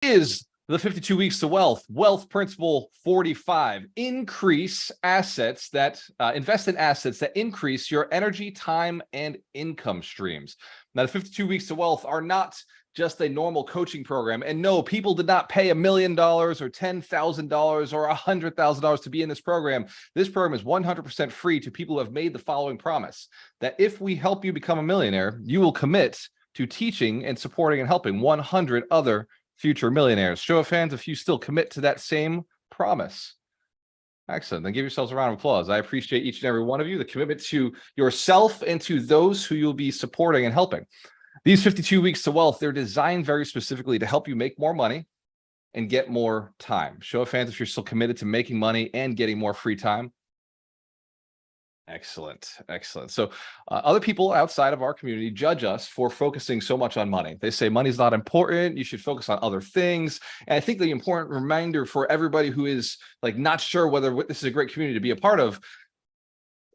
Is the 52 weeks to wealth principle 45. Increase assets that invest in assets that increase your energy, time, and income streams. Now, the 52 weeks to wealth are not just a normal coaching program. And no, people did not pay $1 million or $10,000 or $100,000 to be in this program. This program is 100% free to people who have made the following promise: that if we help you become a millionaire, you will commit to teaching and supporting and helping 100 other future millionaires. Show of hands if you still commit to that same promise. Excellent. Then give yourselves a round of applause. I appreciate each and every one of you, the commitment to yourself and to those who you'll be supporting and helping. These 52 weeks to wealth, they're designed very specifically to help you make more money and get more time. Show of hands if you're still committed to making money and getting more free time. Excellent. Excellent. So other people outside of our community judge us for focusing so much on money. They say money's not important. You should focus on other things. And I think the important reminder for everybody who is like not sure whether this is a great community to be a part of,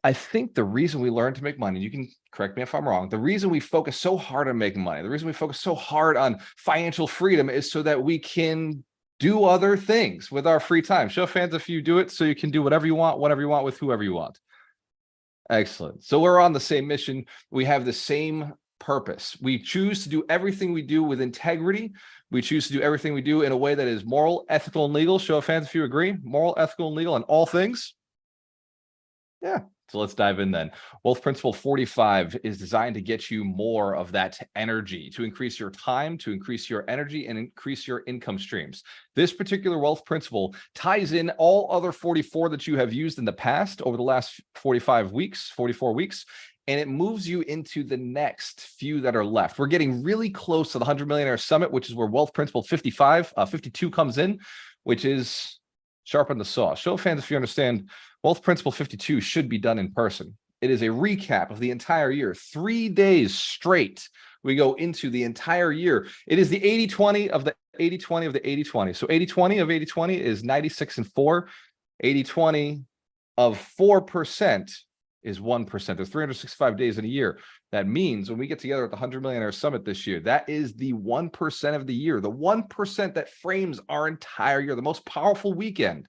I think the reason we learn to make money, you can correct me if I'm wrong, the reason we focus so hard on making money, the reason we focus so hard on financial freedom is so that we can do other things with our free time. Show of hands if you do it so you can do whatever you want, whenever you want, with whoever you want. Excellent. So we're on the same mission. We have the same purpose. We choose to do everything we do with integrity. We choose to do everything we do in a way that is moral, ethical, and legal. Show of hands if you agree. Moral, ethical, and legal in all things. Yeah. So let's dive in then. Wealth Principle 45 is designed to get you more of that energy, to increase your time, to increase your energy, and increase your income streams. This particular wealth principle ties in all other 44 that you have used in the past over the last 44 weeks, and it moves you into the next few that are left. We're getting really close to the 100 Millionaire Summit, which is where Wealth Principle 52 comes in, which is sharpen the saw. Show of hands if you understand. Wealth Principle 52 should be done in person. It is a recap of the entire year, 3 days straight. We go into the entire year. It is the 80-20 of the 80-20 of the 80-20. So 80-20 of 80-20 is 96 and 4. 80-20 of 4% is 1%. There's 365 days in a year. That means when we get together at the 100 Millionaire Summit this year, that is the 1% of the year, the 1% that frames our entire year, the most powerful weekend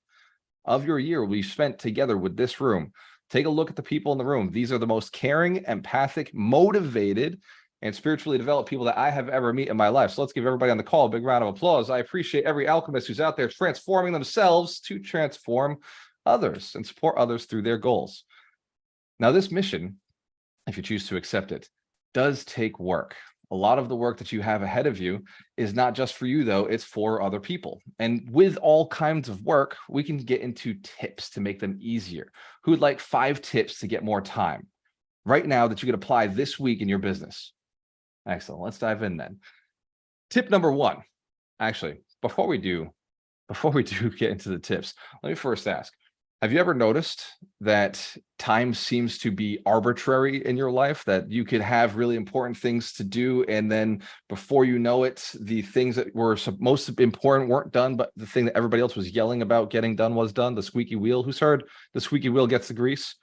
of your year will be spent together with this room. Take a look at the people in the room. These are the most caring, empathic, motivated, and spiritually developed people that I have ever met in my life. So let's give everybody on the call a big round of applause. I appreciate every alchemist who's out there transforming themselves to transform others and support others through their goals. Now, this mission, if you choose to accept it, does take work. A lot of the work that you have ahead of you is not just for you, though. It's for other people. And with all kinds of work, we can get into tips to make them easier. Who would like 5 tips to get more time right now that you could apply this week in your business? Excellent. Let's dive in then. Tip number 1. Actually, before we do get into the tips, let me first ask, have you ever noticed that time seems to be arbitrary in your life, that you could have really important things to do, and then before you know it, the things that were most important weren't done, but the thing that everybody else was yelling about getting done was done? The squeaky wheel. Who's heard the squeaky wheel gets the grease?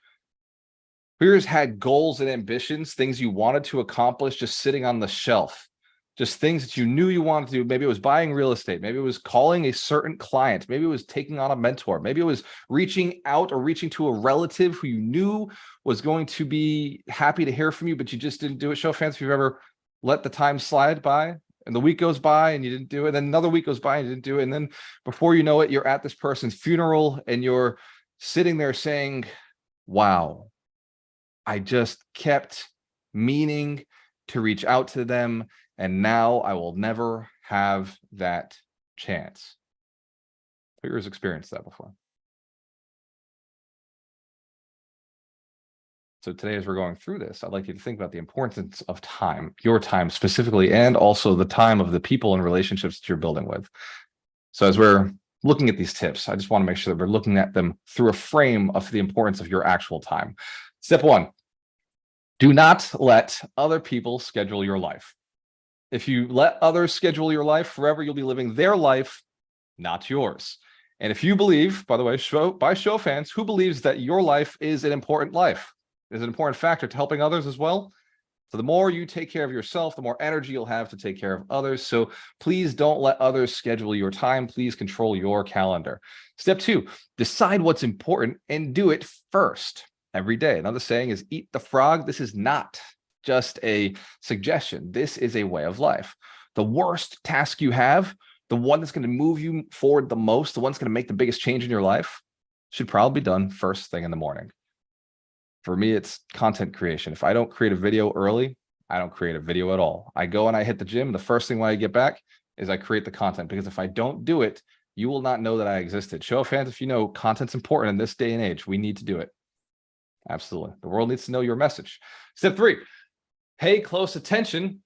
Who's had goals and ambitions, things you wanted to accomplish just sitting on the shelf? Just things that you knew you wanted to do. Maybe it was buying real estate. Maybe it was calling a certain client. Maybe it was taking on a mentor. Maybe it was reaching out or reaching to a relative who you knew was going to be happy to hear from you, but you just didn't do it. Show of hands if you've ever let the time slide by and the week goes by and you didn't do it. And then another week goes by and you didn't do it. And then before you know it, you're at this person's funeral and you're sitting there saying, wow, I just kept meaning to reach out to them, and now I will never have that chance. Who has experienced that before? So today, as we're going through this, I'd like you to think about the importance of time, your time specifically, and also the time of the people and relationships that you're building with. So as we're looking at these tips, I just want to make sure that we're looking at them through a frame of the importance of your actual time. Step 1, do not let other people schedule your life. If you let others schedule your life, forever you'll be living their life, not yours. And if you believe, by the way, by show of hands, who believes that your life is an important life, is an important factor to helping others as well? So the more you take care of yourself, the more energy you'll have to take care of others. So please don't let others schedule your time. Please control your calendar. Step 2, decide what's important and do it first every day. Another saying is eat the frog. This is not just a suggestion. This is a way of life. The worst task you have, the one that's going to move you forward the most, the one that's going to make the biggest change in your life, should probably be done first thing in the morning. For me, it's content creation. If I don't create a video early, I don't create a video at all. I go and I hit the gym. The first thing when I get back is I create the content, because if I don't do it, you will not know that I existed. Show of hands if you know content's important in this day and age. We need to do it. Absolutely. The world needs to know your message. Step 3, pay close attention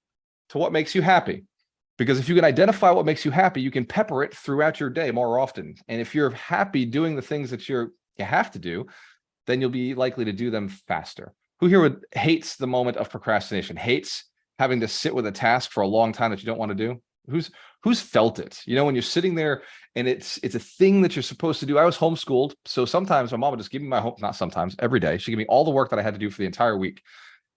to what makes you happy. Because if you can identify what makes you happy, you can pepper it throughout your day more often. And if you're happy doing the things that you have to do, then you'll be likely to do them faster. Who here hates the moment of procrastination, hates having to sit with a task for a long time that you don't want to do? Who's felt it? You know, when you're sitting there and it's a thing that you're supposed to do. I was homeschooled, so sometimes my mom would just give me not sometimes, every day. She'd give me all the work that I had to do for the entire week.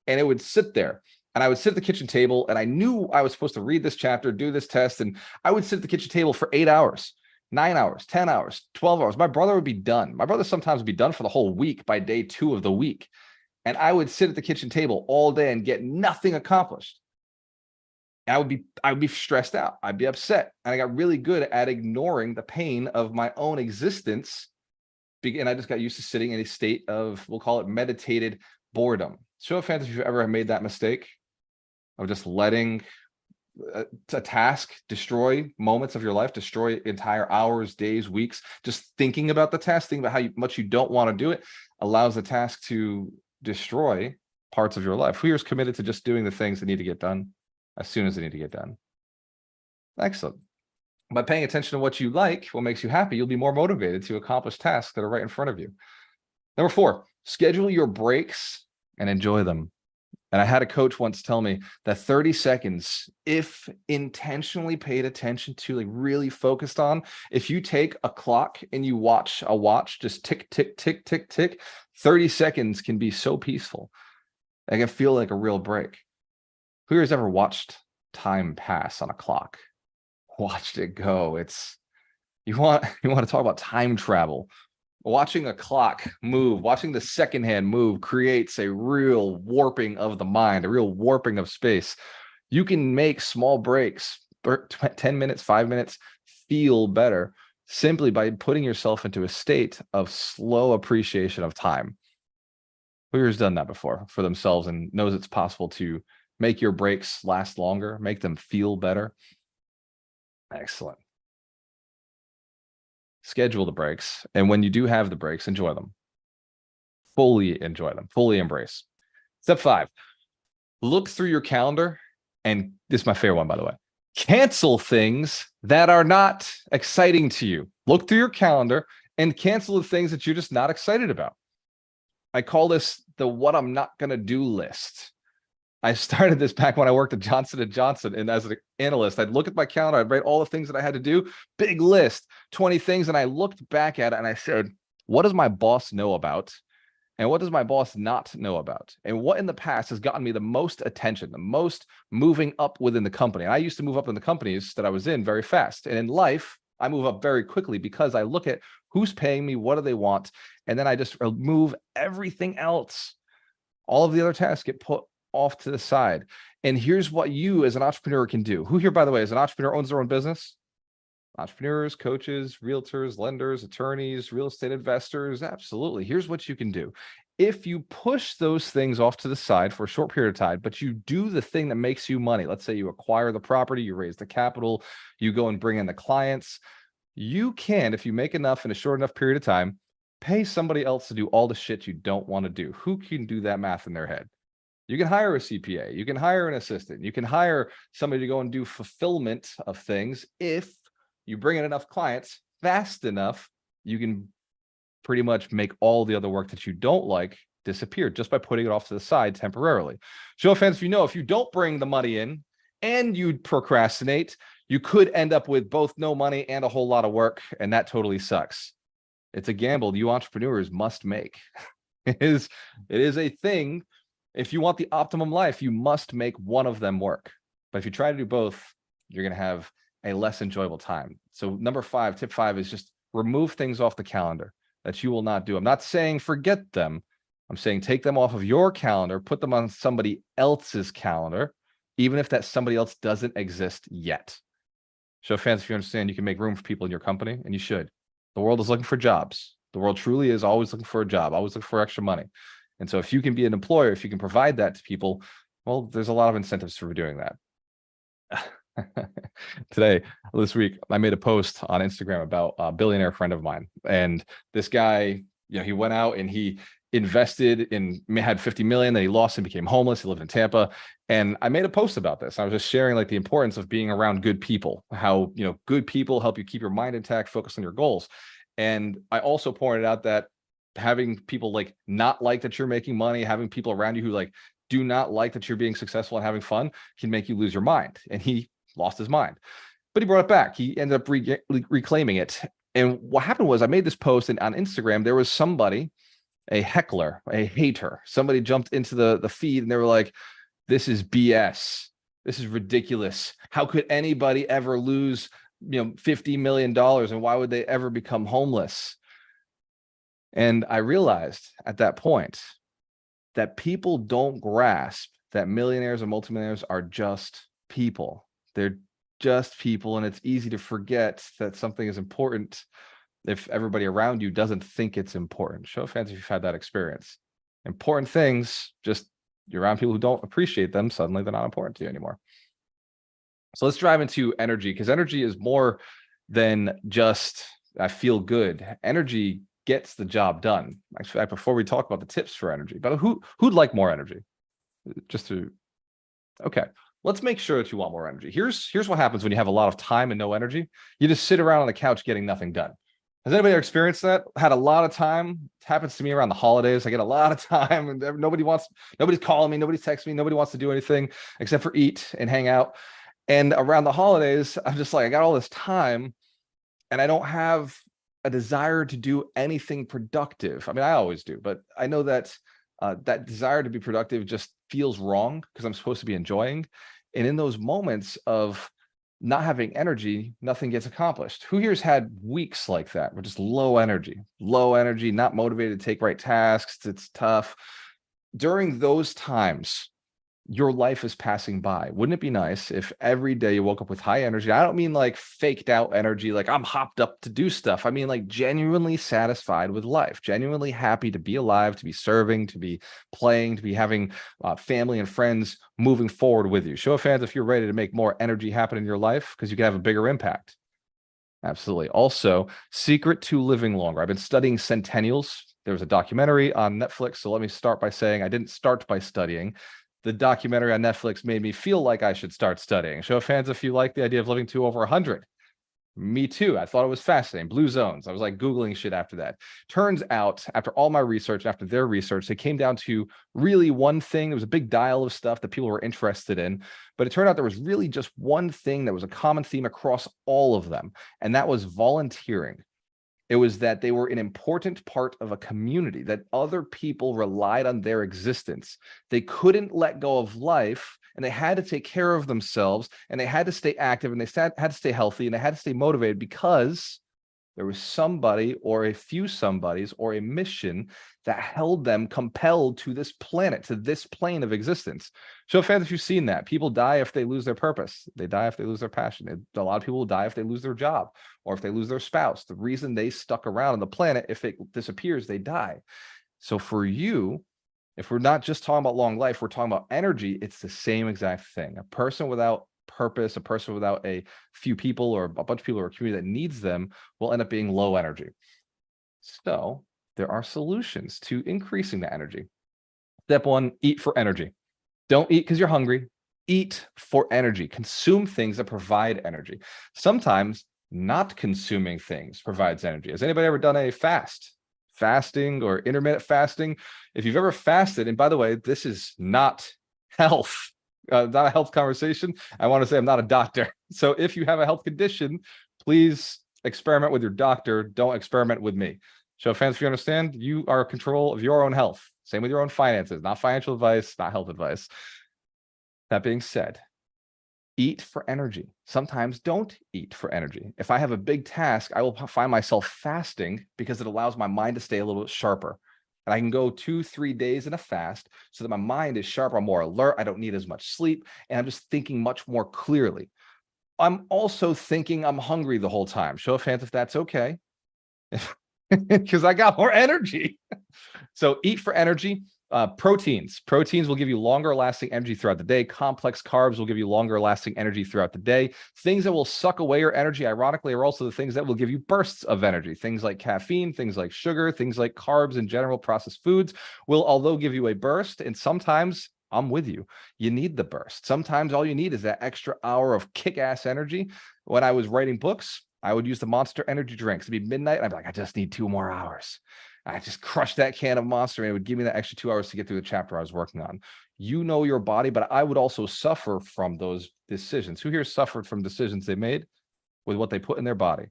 And it would sit there. And I would sit at the kitchen table, and I knew I was supposed to read this chapter, do this test, and I would sit at the kitchen table for 8 hours. 9 hours, 10 hours, 12 hours. My brother would be done. My brother sometimes would be done for the whole week by day 2 of the week. And I would sit at the kitchen table all day and get nothing accomplished. And I would be stressed out. I'd be upset. And I got really good at ignoring the pain of my own existence. And I just got used to sitting in a state of, we'll call it meditated boredom. Show of hands if you've ever made that mistake of just letting a task destroy moments of your life, destroy entire hours, days, weeks. Just thinking about the task, thinking about how much you don't want to do it, allows the task to destroy parts of your life. Who here is committed to just doing the things that need to get done as soon as they need to get done? Excellent. By paying attention to what you like, what makes you happy, you'll be more motivated to accomplish tasks that are right in front of you. Number 4, schedule your breaks and enjoy them. And I had a coach once tell me that 30 seconds, if intentionally paid attention to, like really focused on, if you take a clock and you watch a watch just tick, tick, tick, tick, tick, 30 seconds can be so peaceful. It can feel like a real break. Who here has ever watched time pass on a clock? Watched it go. You want to talk about time travel. Watching a clock move, watching the second hand move creates a real warping of the mind, a real warping of space. You can make small breaks, 10 minutes, 5 minutes, feel better simply by putting yourself into a state of slow appreciation of time. Who has done that before for themselves and knows it's possible to make your breaks last longer, make them feel better? Excellent. Schedule the breaks, and when you do have the breaks, enjoy them. Fully enjoy them, fully embrace. Step 5, look through your calendar, and this is my favorite one, by the way. Cancel things that are not exciting to you. Look through your calendar and cancel the things that you're just not excited about. I call this the what I'm not going to do list. I started this back when I worked at Johnson & Johnson, and as an analyst, I'd look at my calendar, I'd write all the things that I had to do, big list, 20 things, and I looked back at it and I said, what does my boss know about? And what does my boss not know about? And what in the past has gotten me the most attention, the most moving up within the company? And I used to move up in the companies that I was in very fast. And in life, I move up very quickly because I look at who's paying me, what do they want, and then I just remove everything else. All of the other tasks get put off to the side. And here's what you as an entrepreneur can do. Who here, by the way, as an entrepreneur owns their own business? Entrepreneurs, coaches, realtors, lenders, attorneys, real estate investors. Absolutely. Here's what you can do. If you push those things off to the side for a short period of time, but you do the thing that makes you money, let's say you acquire the property, you raise the capital, you go and bring in the clients, you can, if you make enough in a short enough period of time, pay somebody else to do all the shit you don't want to do. Who can do that math in their head? You can hire a CPA, you can hire an assistant, you can hire somebody to go and do fulfillment of things. If you bring in enough clients fast enough, you can pretty much make all the other work that you don't like disappear just by putting it off to the side temporarily. Show of hands if you know, if you don't bring the money in and you procrastinate, you could end up with both no money and a whole lot of work, and that totally sucks. It's a gamble you entrepreneurs must make. It is a thing If you want the optimum life, you must make one of them work. But if you try to do both, you're going to have a less enjoyable time. So number 5, tip 5 is just remove things off the calendar that you will not do. I'm not saying forget them. I'm saying take them off of your calendar, put them on somebody else's calendar, even if that somebody else doesn't exist yet. Show of hands if you understand you can make room for people in your company, and you should. The world is looking for jobs. The world truly is always looking for a job, always looking for extra money. And so if you can be an employer, if you can provide that to people, well, there's a lot of incentives for doing that. This week, I made a post on Instagram about a billionaire friend of mine. And this guy, he went out and he invested in, had 50 million, then he lost and became homeless. He lived in Tampa. And I made a post about this. I was just sharing like the importance of being around good people, how, good people help you keep your mind intact, focus on your goals. And I also pointed out that having people like not like that you're making money, having people around you who like do not like that you're being successful and having fun can make you lose your mind. And he lost his mind, but he brought it back. He ended up reclaiming it. And what happened was I made this post, and on Instagram, there was somebody, a heckler, a hater, somebody jumped into the feed and they were like, this is BS. This is ridiculous. How could anybody ever lose, $50 million? And why would they ever become homeless? And I realized at that point that people don't grasp that millionaires and multimillionaires are just people. They're just people, and it's easy to forget that something is important if everybody around you doesn't think it's important. Show of hands if you've had that experience. Important things, just you're around people who don't appreciate them, suddenly they're not important to you anymore. So let's dive into energy, because energy is more than just I feel good. Energy gets the job done. In fact, before we talk about the tips for energy, but who'd like more energy? Okay, let's make sure that you want more energy. Here's what happens when you have a lot of time and no energy. You just sit around on the couch getting nothing done. Has anybody experienced that? Had a lot of time. It happens to me around the holidays. I get a lot of time and nobody's calling me, nobody's texting me, nobody wants to do anything except for eat and hang out. And around the holidays, I'm just like, I got all this time and I don't have a desire to do anything productive. I mean, I always do, but I know that that desire to be productive just feels wrong because I'm supposed to be enjoying. And in those moments of not having energy, nothing gets accomplished. Who here's had weeks like that? We're just low energy, not motivated to take right tasks. It's tough. During those times, your life is passing by. Wouldn't it be nice if every day you woke up with high energy? I don't mean like faked out energy, like I'm hopped up to do stuff. I mean like genuinely satisfied with life, genuinely happy to be alive, to be serving, to be playing, to be having family and friends moving forward with you. Show of hands if you're ready to make more energy happen in your life, because you can have a bigger impact. Absolutely. Also, secret to living longer. I've been studying centennials. There was a documentary on Netflix. So let me start by saying I didn't start by studying. The documentary on Netflix made me feel like I should start studying. Show of hands if you like the idea of living to over 100. Me too. I thought it was fascinating. Blue zones. I was like Googling shit after that. Turns out, after all my research, after their research, they came down to really one thing. There was a big dial of stuff that people were interested in, but it turned out there was really just one thing that was a common theme across all of them, and that was volunteering. It was that they were an important part of a community, that other people relied on their existence. They couldn't let go of life, and they had to take care of themselves, and they had to stay active, and they had to stay healthy, and they had to stay motivated because there was somebody or a few somebodies or a mission that held them compelled to this planet, to this plane of existence. Show of hands if you've seen that. People die if they lose their purpose. They die if they lose their passion. A lot of people will die if they lose their job or if they lose their spouse. The reason they stuck around on the planet, if it disappears, they die. So for you, if we're not just talking about long life, we're talking about energy, it's the same exact thing. A person without purpose, a person without a few people or a bunch of people or a community that needs them will end up being low energy. So there are solutions to increasing the energy. Step one, eat for energy. Don't eat because you're hungry. Eat for energy. Consume things that provide energy. Sometimes not consuming things provides energy. Has anybody ever done a fasting or intermittent fasting? If you've ever fasted, and by the way, this is not health, not a health conversation. I want to say I'm not a doctor. So if you have a health condition, please experiment with your doctor. Don't experiment with me. Show of hands if you understand. You are in control of your own health. Same with your own finances, not financial advice, not health advice. That being said, eat for energy. Sometimes don't eat for energy. If I have a big task, I will find myself fasting because it allows my mind to stay a little bit sharper. And I can go 2-3 days in a fast so that my mind is sharp. I'm more alert. I don't need as much sleep. And I'm just thinking much more clearly. I'm also thinking I'm hungry the whole time. Show of hands if that's okay. Because I got more energy. So eat for energy. Proteins will give you longer lasting energy throughout the day. Complex carbs will give you longer lasting energy throughout the day. Things that will suck away your energy, ironically, are also the things that will give you bursts of energy. Things like caffeine, things like sugar, things like carbs in general, processed foods will, although give you a burst, and sometimes I'm with you. You need the burst. Sometimes all you need is that extra hour of kick-ass energy. When I was writing books, I would use the Monster energy drinks. It'd be midnight, and I'd be like, I just need 2 more hours. I just crushed that can of Monster, and it would give me that extra 2 hours to get through the chapter I was working on. You know your body, but I would also suffer from those decisions. Who here suffered from decisions they made with what they put in their body?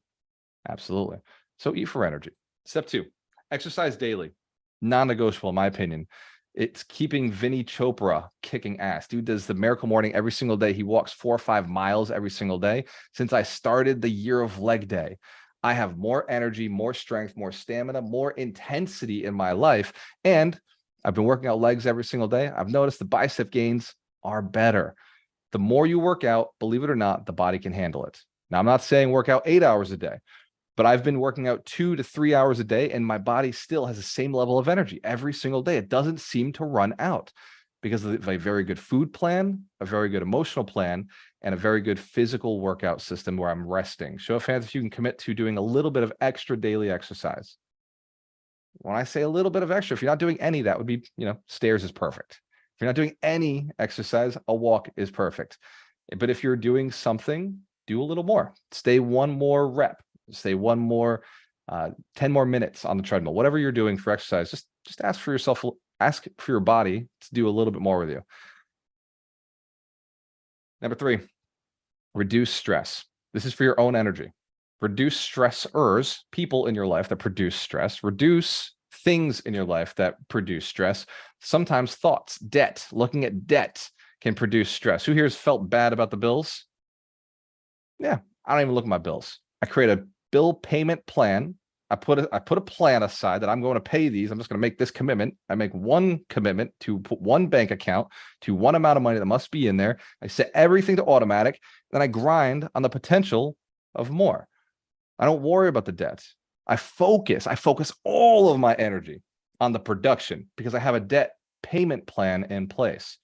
Absolutely. So eat for energy. Step 2, exercise daily. Non-negotiable, in my opinion. It's keeping Vinny Chopra kicking ass. Dude does the Miracle Morning every single day. He walks 4 or 5 miles every single day. Since I started the year of leg day, I have more energy, more strength, more stamina, more intensity in my life. And I've been working out legs every single day. I've noticed the bicep gains are better. The more you work out, believe it or not, the body can handle it. Now, I'm not saying work out 8 hours a day, but I've been working out 2 to 3 hours a day, and my body still has the same level of energy every single day. It doesn't seem to run out because of a very good food plan, a very good emotional plan, and a very good physical workout system where I'm resting. Show of hands if you can commit to doing a little bit of extra daily exercise. When I say a little bit of extra, if you're not doing any, that would be, stairs is perfect. If you're not doing any exercise, a walk is perfect. But if you're doing something, do a little more. Stay 1 more rep. Stay 1 more, 10 more minutes on the treadmill. Whatever you're doing for exercise, just ask for yourself, ask for your body to do a little bit more with you. Number 3, reduce stress. This is for your own energy. Reduce stressors, people in your life that produce stress. Reduce things in your life that produce stress. Sometimes thoughts, debt, looking at debt can produce stress. Who here has felt bad about the bills? Yeah, I don't even look at my bills. I create a bill payment plan. I put a plan aside that I'm going to pay these. I'm just going to make this commitment. I make 1 commitment to put 1 bank account to 1 amount of money that must be in there. I set everything to automatic. Then I grind on the potential of more. I don't worry about the debt. I focus all of my energy on the production because I have a debt payment plan in place.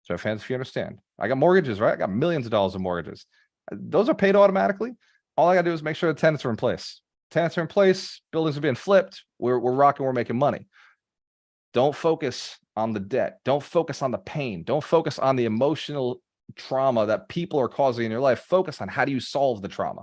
So fans, if you understand, I got mortgages, right? I got millions of dollars of mortgages. Those are paid automatically. All I got to do is make sure the tenants are in place. Tenants are in place. Buildings are being flipped. We're rocking. We're making money. Don't focus on the debt. Don't focus on the pain. Don't focus on the emotional trauma that people are causing in your life. Focus on how do you solve the trauma?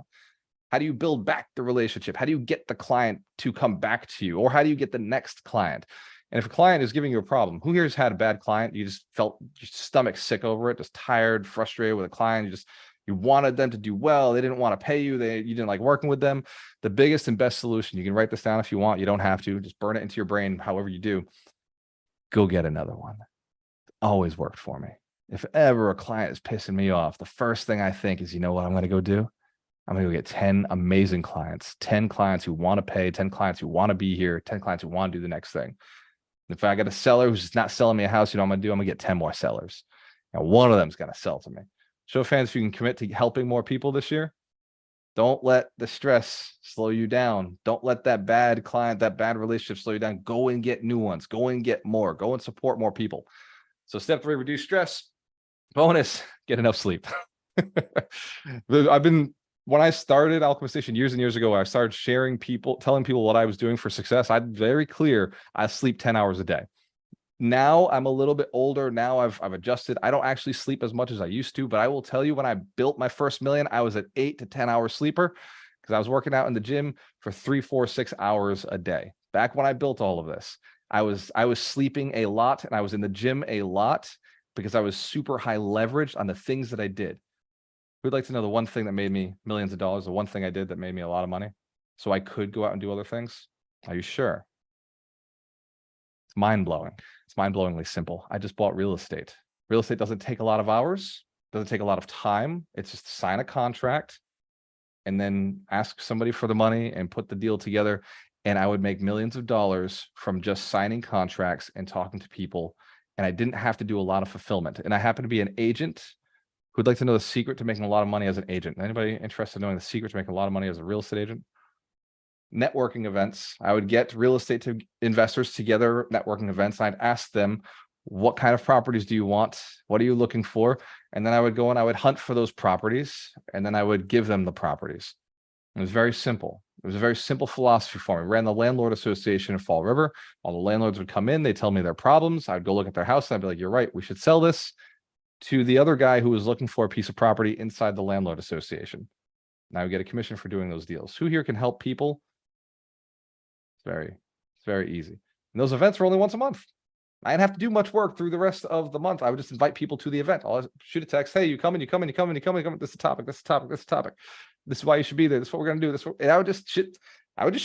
How do you build back the relationship? How do you get the client to come back to you? Or how do you get the next client? And if a client is giving you a problem, who here has had a bad client? You just felt your stomach sick over it, just tired, frustrated with a client. You wanted them to do well. They didn't want to pay you. You didn't like working with them. The biggest and best solution, you can write this down if you want. You don't have to. Just burn it into your brain, however you do. Go get another one. Always worked for me. If ever a client is pissing me off, the first thing I think is, you know what I'm going to go do? I'm going to go get 10 amazing clients, 10 clients who want to pay, 10 clients who want to be here, 10 clients who want to do the next thing. If I got a seller who's not selling me a house, I'm going to do? I'm going to get 10 more sellers. And one of them's going to sell to me. Show fans if you can commit to helping more people this year. Don't let the stress slow you down. Don't let that bad client, that bad relationship slow you down. Go and get new ones. Go and get more. Go and support more people. So step 3, reduce stress. Bonus, get enough sleep. When I started Alchemist Station years and years ago, I started telling people what I was doing for success. I'm very clear. I sleep 10 hours a day. Now I'm a little bit older. Now I've adjusted. I don't actually sleep as much as I used to, but I will tell you, when I built my first million, I was an 8 to 10 hour sleeper because I was working out in the gym for 3, 4, 6 hours a day. Back when I built all of this, I was sleeping a lot and I was in the gym a lot because I was super high leverage on the things that I did. Who'd like to know the one thing that made me millions of dollars, the one thing I did that made me a lot of money so I could go out and do other things? Are you sure? It's mind-blowing. It's mind-blowingly simple. I just bought real estate. Real estate doesn't take a lot of hours, doesn't take a lot of time. It's just sign a contract and then ask somebody for the money and put the deal together. And I would make millions of dollars from just signing contracts and talking to people. And I didn't have to do a lot of fulfillment. And I happen to be an agent who'd like to know the secret to making a lot of money as an agent. Anybody interested in knowing the secret to making a lot of money as a real estate agent? Networking events. I would get real estate investors together, networking events. I'd ask them, what kind of properties do you want? What are you looking for? And then I would go and I would hunt for those properties, and then I would give them the properties. It was very simple. It was a very simple philosophy for me. We ran the landlord association in Fall River. All the landlords would come in, they tell me their problems. I'd go look at their house and I'd be like, you're right, we should sell this to the other guy who was looking for a piece of property inside the landlord association. Now we get a commission for doing those deals. Who here can help people? It's very easy. And those events were only once a month. I didn't have to do much work through the rest of the month. I would just invite people to the event. I'll shoot a text. Hey, you coming? You coming? You coming? You coming? You coming? This is the topic. This is the topic. This is the topic. This is why you should be there. This is what we're gonna do. And I would just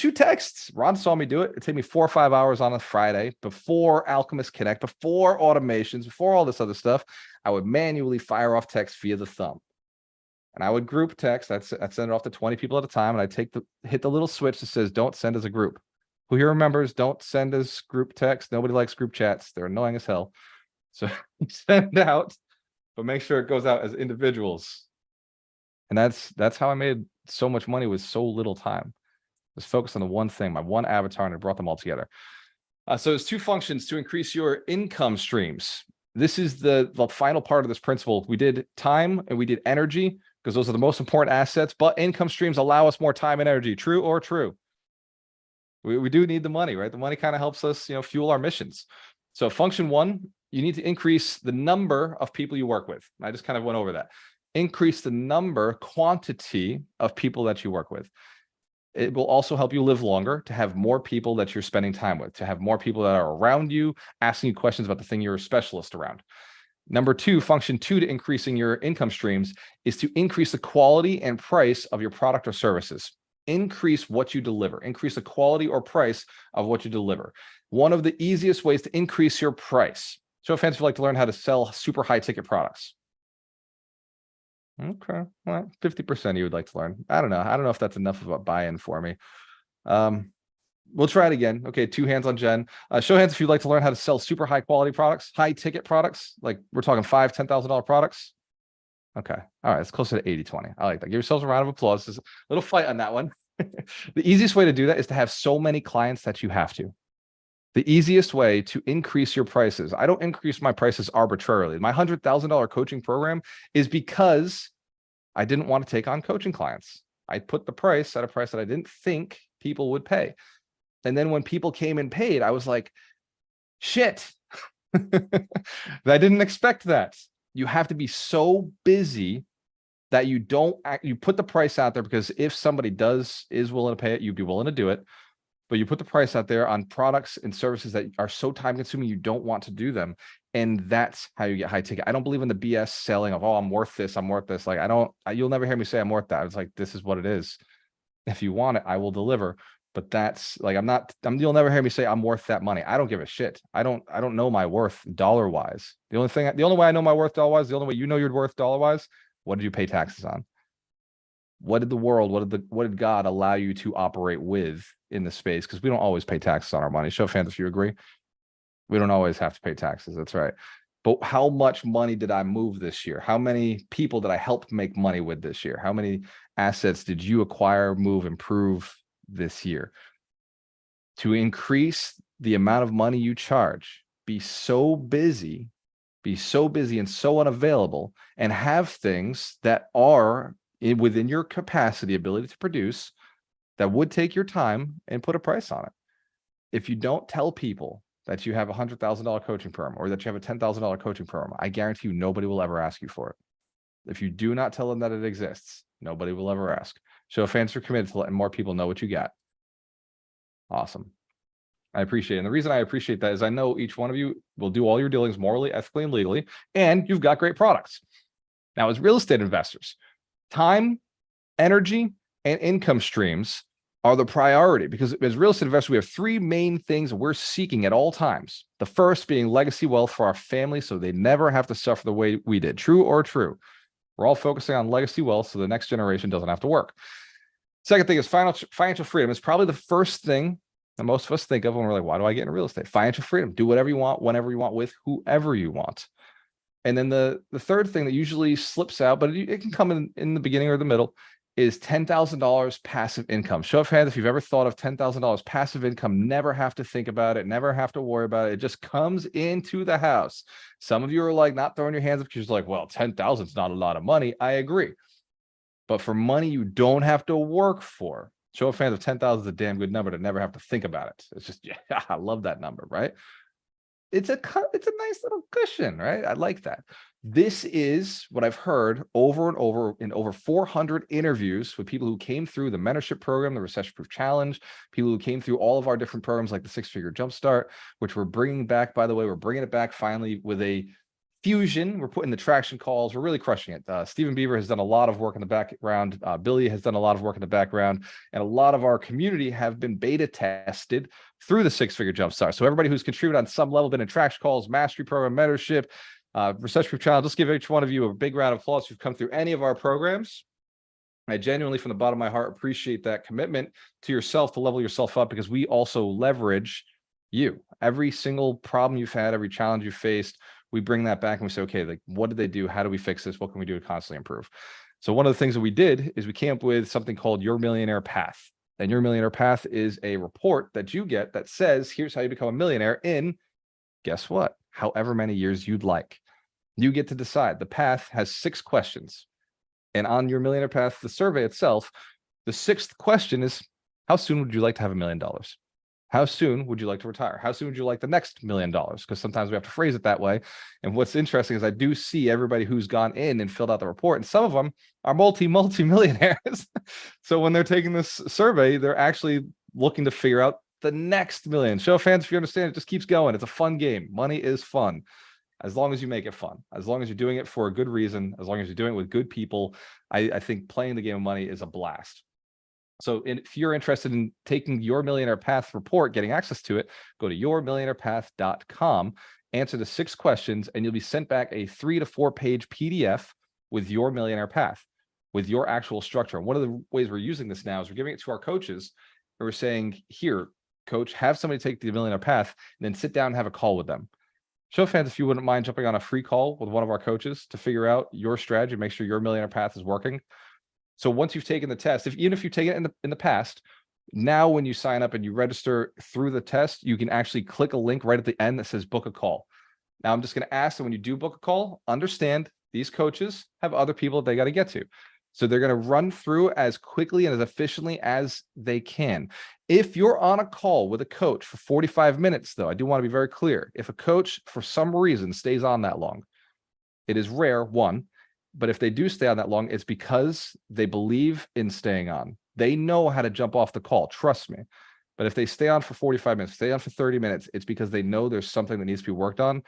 shoot texts. Ron saw me do it. It'd take me 4 or 5 hours on a Friday before Alchemist Connect, before automations, before all this other stuff. I would manually fire off text via the thumb. And I would group text. I'd send it off to 20 people at a time. And I'd hit the little switch that says, don't send as a group. Who here remembers, don't send as group text? Nobody likes group chats. They're annoying as hell. So send out, but make sure it goes out as individuals. And that's how I made so much money with so little time. Just focus on the one thing, my one avatar, and I brought them all together. So there's 2 functions to increase your income streams. This is the final part of this principle. We did time and we did energy because those are the most important assets, but income streams allow us more time and energy. True or true? We do need the money, right? The money kind of helps us, fuel our missions. So function 1, you need to increase the number of people you work with. I just kind of went over that. Increase the quantity of people that you work with. It will also help you live longer, to have more people that you're spending time with, to have more people that are around you, asking you questions about the thing you're a specialist around. Number 2, function 2 to increasing your income streams is to increase the quality and price of your product or services. Increase what you deliver, increase the quality or price of what you deliver. One of the easiest ways to increase your price. Show of hands if you'd like to learn how to sell super high ticket products. Okay, well, 50% you would like to learn. I don't know if that's enough of a buy-in for me. We'll try it again. Okay, 2 hands on Jen. Show hands if you'd like to learn how to sell super high quality products, high ticket products, like we're talking $5,000, $10,000 products. Okay. All right. It's closer to 80-20. I like that. Give yourselves a round of applause. There's a little fight on that one. The easiest way to do that is to have so many clients that you have to. The easiest way to increase your prices. I don't increase my prices arbitrarily. My $100,000 coaching program is because I didn't want to take on coaching clients. I put the price at a price that I didn't think people would pay. And then when people came and paid, I was like, shit, I didn't expect that. You have to be so busy that you put the price out there, because if somebody is willing to pay it, you'd be willing to do it. But you put the price out there on products and services that are so time consuming, you don't want to do them. And that's how you get high ticket. I don't believe in the BS selling of, oh, I'm worth this. I'm worth this. Like, you'll never hear me say I'm worth that. It's like, this is what it is. If you want it, I will deliver. But that's like, you'll never hear me say I'm worth that money. I don't give a shit. I don't know my worth dollar wise. The only way I know my worth dollar wise, the only way you know your worth dollar wise, what did you pay taxes on? What did God allow you to operate with in the space? Because we don't always pay taxes on our money. Show of hands if you agree. We don't always have to pay taxes. That's right. But how much money did I move this year? How many people did I help make money with this year? How many assets did you acquire, move, improve this year? To increase the amount of money you charge, be so busy and so unavailable, and have things that are within your capacity, ability to produce, that would take your time, and put a price on it. If you don't tell people that you have a $100,000 coaching program or that you have a $10,000 coaching program, I guarantee you nobody will ever ask you for it. If you do not tell them that it exists, nobody will ever ask. Show of hands, you're committed to letting more people know what you got. Awesome. I appreciate it. And the reason I appreciate that is I know each one of you will do all your dealings morally, ethically, and legally, and you've got great products. Now, as real estate investors, time, energy, and income streams are the priority, because as real estate investors, we have three main things we're seeking at all times. The first being legacy wealth for our family, so they never have to suffer the way we did. True or true? We're all focusing on legacy wealth so the next generation doesn't have to work. Second thing is financial freedom. It's probably the first thing that most of us think of when we're like, why do I get into real estate? Financial freedom. Do whatever you want, whenever you want, with whoever you want. And then the third thing that usually slips out, but it can come in the beginning or the middle, is $10,000 passive income. Show of hands if you've ever thought of $10,000 passive income, never have to think about it, never have to worry about it. It just comes into the house. Some of you are like not throwing your hands up because you're like, well, 10,000 is not a lot of money. I agree. But for money you don't have to work for, show of hands of 10,000 is a damn good number to never have to think about it. It's just, yeah, I love that number, right? It's a nice little cushion, right? I like that. This is what I've heard over and over in over 400 interviews with people who came through the mentorship program, the recession-proof challenge, people who came through all of our different programs like the six-figure jumpstart, which we're bringing back, by the way, we're bringing it back finally with a fusion. We're putting the traction calls. We're really crushing it. Stephen Beaver has done a lot of work in the background. Billy has done a lot of work in the background, and a lot of our community have been beta tested through the six-figure jumpstart. So everybody who's contributed on some level, been in traction calls, mastery program, mentorship, recession-proof challenge, let's give each one of you a big round of applause who've come through any of our programs. I genuinely, from the bottom of my heart, appreciate that commitment to yourself to level yourself up, because we also leverage you. Every single problem you've had, every challenge you faced, we bring that back and we say, okay, like, what did they do? How do we fix this? What can we do to constantly improve? So one of the things that we did is we came up with something called Your Millionaire Path. And Your Millionaire Path is a report that you get that says, here's how you become a millionaire in, guess what? However many years you'd like. You get to decide. The path has 6 questions. And on Your Millionaire Path, the survey itself, the 6th question is, how soon would you like to have $1 million? How soon would you like to retire? How soon would you like the next $1 million? Because sometimes we have to phrase it that way. And what's interesting is I do see everybody who's gone in and filled out the report, and some of them are multi-millionaires. So when they're taking this survey, they're actually looking to figure out the next million. Show of hands if you understand. It just keeps going. It's a fun game. Money is fun. As long as you make it fun, as long as you're doing it for a good reason, as long as you're doing it with good people, I think playing the game of money is a blast. So if you're interested in taking Your Millionaire Path report, getting access to it, go to yourmillionairepath.com, answer the 6 questions, and you'll be sent back a 3 to 4 page PDF with Your Millionaire Path, with your actual structure. And one of the ways we're using this now is we're giving it to our coaches, and we're saying, here, coach, have somebody take the Millionaire Path, and then sit down and have a call with them. Show of hands if you wouldn't mind jumping on a free call with one of our coaches to figure out your strategy, make sure Your Millionaire Path is working. So once you've taken the test, even if you've taken it in the past, now when you sign up and you register through the test, you can actually click a link right at the end that says book a call. Now I'm just going to ask that when you do book a call, understand these coaches have other people they got to get to. So they're going to run through as quickly and as efficiently as they can. If you're on a call with a coach for 45 minutes, though, I do want to be very clear. If a coach, for some reason, stays on that long, it is rare, one, but if they do stay on that long, it's because they believe in staying on. They know how to jump off the call, trust me. But if they stay on for 45 minutes, stay on for 30 minutes, it's because they know there's something that needs to be worked on.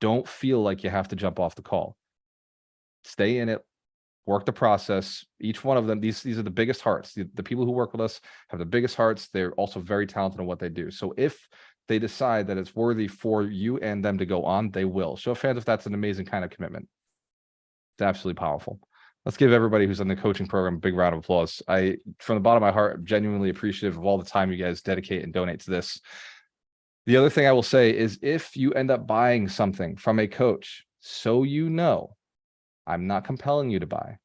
Don't feel like you have to jump off the call. Stay in it. Work the process. Each one of them, these are the biggest hearts. The people who work with us have the biggest hearts. They're also very talented in what they do. So if they decide that it's worthy for you and them to go on, they will. Show of hands if that's an amazing kind of commitment. It's absolutely powerful. Let's give everybody who's on the coaching program a big round of applause. From the bottom of my heart, I'm genuinely appreciative of all the time you guys dedicate and donate to this. The other thing I will say is, if you end up buying something from a coach, so you know, I'm not compelling you to buy.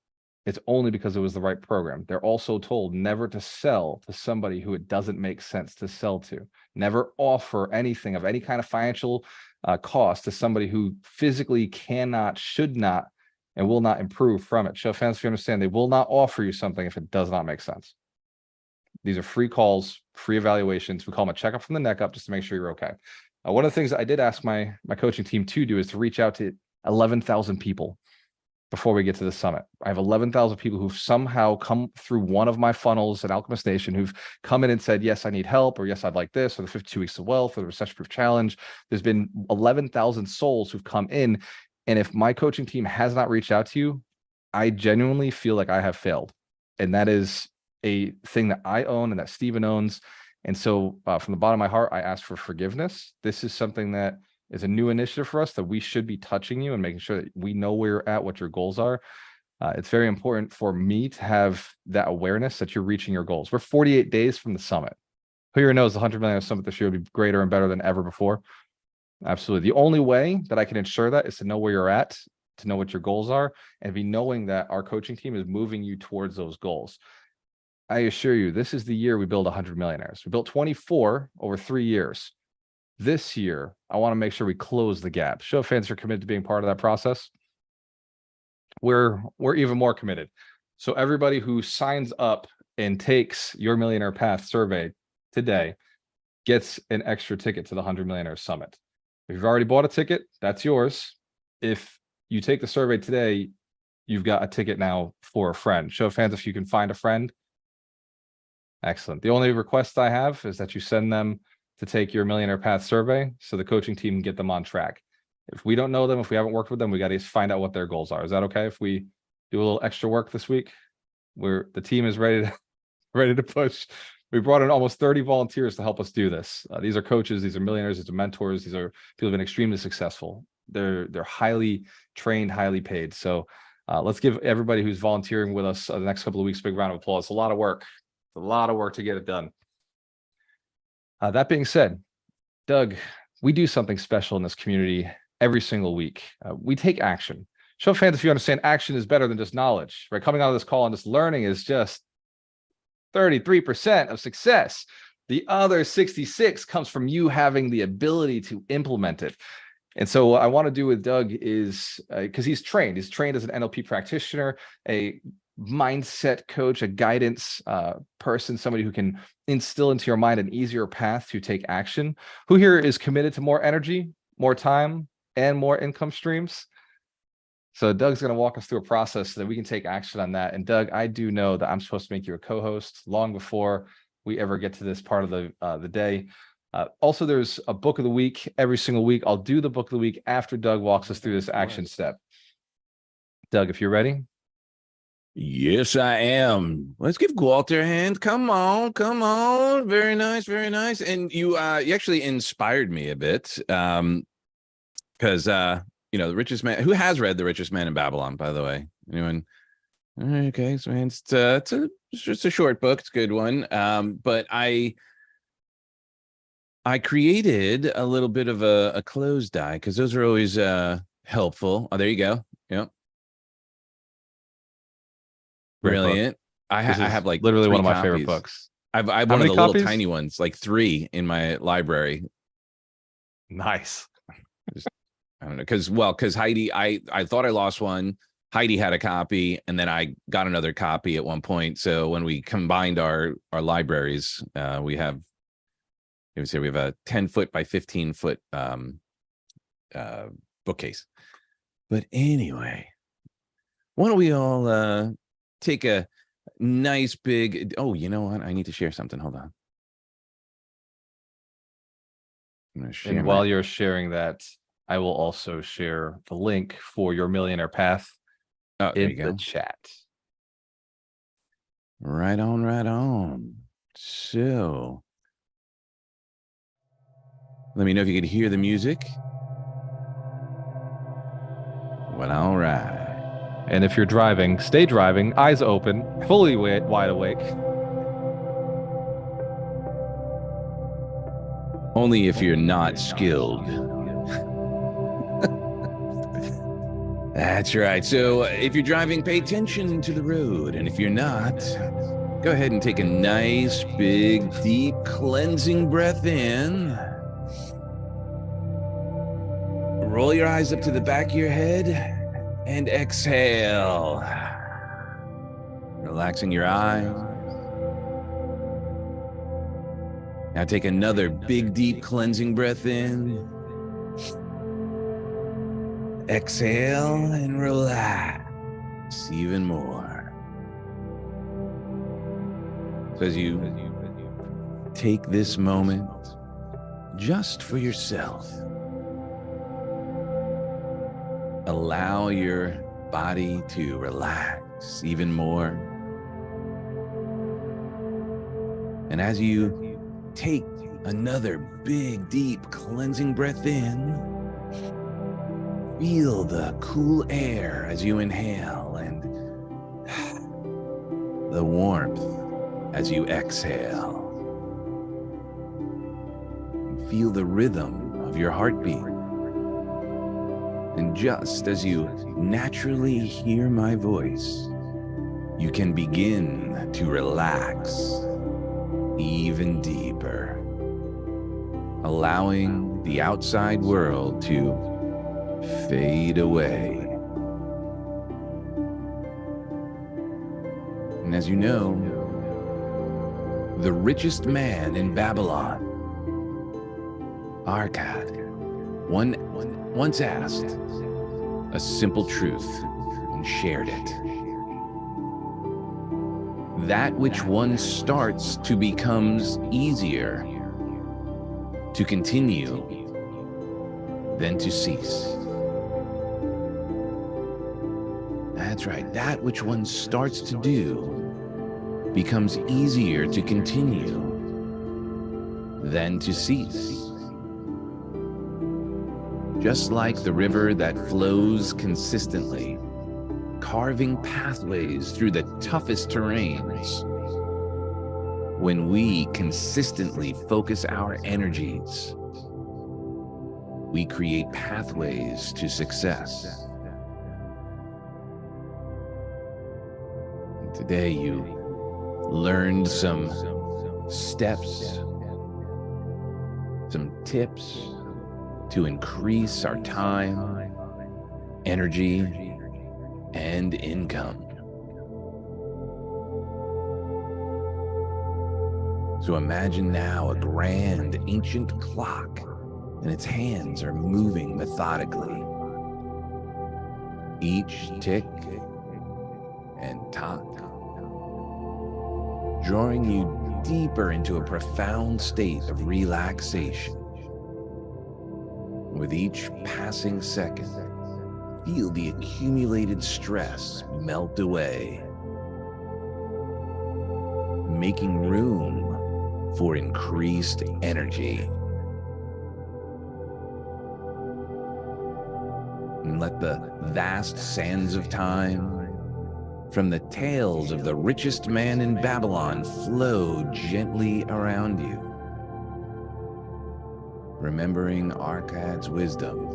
It's only because it was the right program. They're also told never to sell to somebody who it doesn't make sense to sell to. Never offer anything of any kind of financial cost to somebody who physically cannot, should not, and will not improve from it. Show of hands if you understand. They will not offer you something if it does not make sense. These are free calls, free evaluations. We call them a checkup from the neck up just to make sure you're okay. One of the things that I did ask my coaching team to do is to reach out to 11,000 people before we get to the summit. I have 11,000 people who've somehow come through one of my funnels at Alchemist Nation, who've come in and said, yes, I need help, or yes, I'd like this, or the 52 weeks of wealth, or the recession-proof challenge. There's been 11,000 souls who've come in. And if my coaching team has not reached out to you, I genuinely feel like I have failed. And that is a thing that I own and that Stephen owns. And so from the bottom of my heart, I ask for forgiveness. This is something that is a new initiative for us that we should be touching you and making sure that we know where you're at, what your goals are. It's very important for me to have that awareness that you're reaching your goals. We're 48 days from the summit. Who here knows the 100 Millionaire Summit this year will be greater and better than ever before? Absolutely. The only way that I can ensure that is to know where you're at, to know what your goals are, and be knowing that our coaching team is moving you towards those goals. I assure you, this is the year we build 100 millionaires. We built 24 over 3 years. This year, I want to make sure we close the gap. Show of hands are committed to being part of that process. We're even more committed. So everybody who signs up and takes your Millionaire Path survey today gets an extra ticket to the 100 Millionaire Summit. If you've already bought a ticket, that's yours. If you take the survey today, you've got a ticket now for a friend. Show of hands if you can find a friend. Excellent. The only request I have is that you send them to take your Millionaire Path survey so the coaching team can get them on track. If we don't know them, if we haven't worked with them, we got to find out what their goals are. Is that okay if we do a little extra work this week? The team is ready to push. We brought in almost 30 volunteers to help us do this. These are coaches, these are millionaires, these are mentors, these are people who've been extremely successful. They're highly trained, highly paid. So let's give everybody who's volunteering with us the next couple of weeks a big round of applause. It's a lot of work. It's a lot of work to get it done. That being said, Doug, we do something special in this community every single week. We take action. Show of hands if you understand action is better than just knowledge, right? Coming out of this call and just learning is just 33% of success. The other 66 comes from you having the ability to implement it. And so what I want to do with Doug is, because he's trained as an NLP practitioner, a mindset coach, a guidance person, somebody who can instill into your mind an easier path to take action. Who here is committed to more energy, more time, and more income streams? So Doug's going to walk us through a process so that we can take action on that. And Doug, I do know that I'm supposed to make you a co-host long before we ever get to this part of the day. Also, there's a book of the week every single week. I'll do the book of the week after Doug walks us through this action step. Doug, if you're ready. Yes, I am. Let's give Walter a hand. Come on, come on. Very nice, very nice. And you actually inspired me a bit because The Richest Man. Who has read The Richest Man in Babylon, by the way? Anyone? Okay, so man, it's just a short book. It's a good one. But I created a little bit of a closed die because those are always helpful. Oh, there you go. Yep. Brilliant. I have like literally one of my copies. favorite books. I've one of the little tiny ones, like 3 in my library. Nice. I don't know, because Heidi, I thought I lost one. Heidi had a copy, and then I got another copy at one point. So when we combined our libraries, we have a 10-foot by 15-foot bookcase. But anyway, why don't we all take a nice big, oh, you know what? I need to share something. Hold on. I'm going to share. And while you're sharing that, I will also share the link for your Millionaire Path in the chat. Right on, right on. So let me know if you could hear the music. Well, all right. And if you're driving, stay driving, eyes open, fully wide awake. Only if you're not skilled. That's right. So if you're driving, pay attention to the road. And if you're not, go ahead and take a nice, big, deep, cleansing breath in. Roll your eyes up to the back of your head. And exhale, relaxing your eyes. Now take another big, deep cleansing breath in. Exhale and relax even more. So as you take this moment just for yourself, allow your body to relax even more. And as you take another big, deep cleansing breath in, feel the cool air as you inhale and the warmth as you exhale. And feel the rhythm of your heartbeat. And just as you naturally hear my voice, you can begin to relax even deeper, allowing the outside world to fade away. And as you know, the richest man in Babylon, Arkad, once asked a simple truth and shared it. That which one starts to becomes easier to continue than to cease. That's right. That which one starts to do becomes easier to continue than to cease. Just like the river that flows consistently, carving pathways through the toughest terrains. When we consistently focus our energies, we create pathways to success. And today you learned some steps, some tips to increase our time, energy, and income. So imagine now a grand ancient clock, and its hands are moving methodically. Each tick and tock, drawing you deeper into a profound state of relaxation. With each passing second, feel the accumulated stress melt away, making room for increased energy. And let the vast sands of time from the tales of the richest man in Babylon flow gently around you, remembering Arkad's wisdom.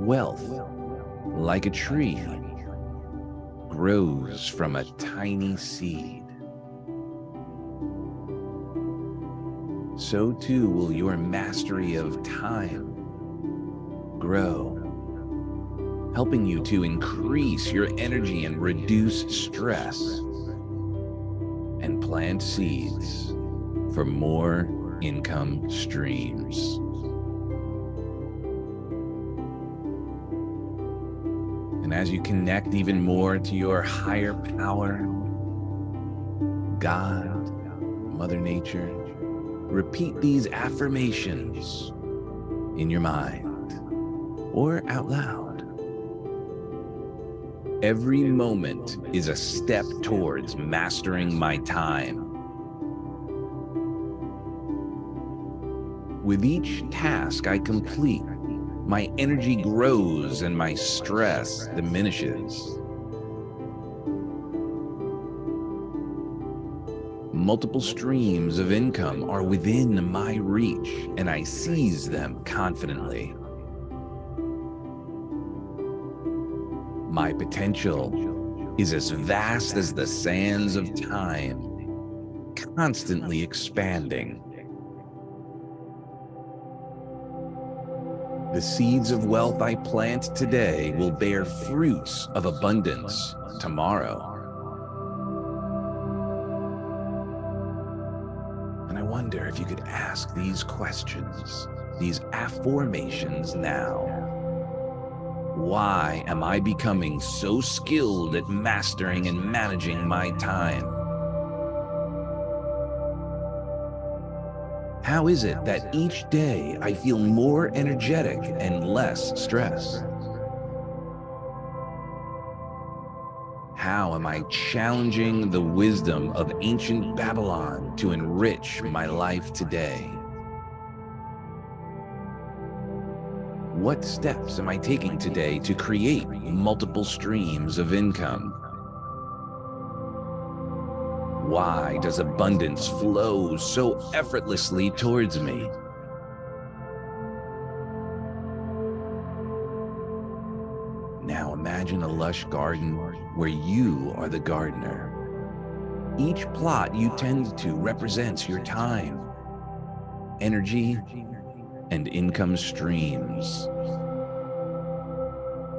Wealth, like a tree, grows from a tiny seed. So too will your mastery of time grow, helping you to increase your energy and reduce stress, and plant seeds for more income streams. And as you connect even more to your higher power, God, Mother Nature, repeat these affirmations in your mind or out loud. Every moment is a step towards mastering my time. With each task I complete, my energy grows and my stress diminishes. Multiple streams of income are within my reach, and I seize them confidently. My potential is as vast as the sands of time, constantly expanding. The seeds of wealth I plant today will bear fruits of abundance tomorrow. And I wonder if you could ask these questions, these affirmations now. Why am I becoming so skilled at mastering and managing my time? How is it that each day I feel more energetic and less stressed? How am I challenging the wisdom of ancient Babylon to enrich my life today? What steps am I taking today to create multiple streams of income? Why does abundance flow so effortlessly towards me? Now imagine a lush garden where you are the gardener. Each plot you tend to represents your time, energy, and income streams.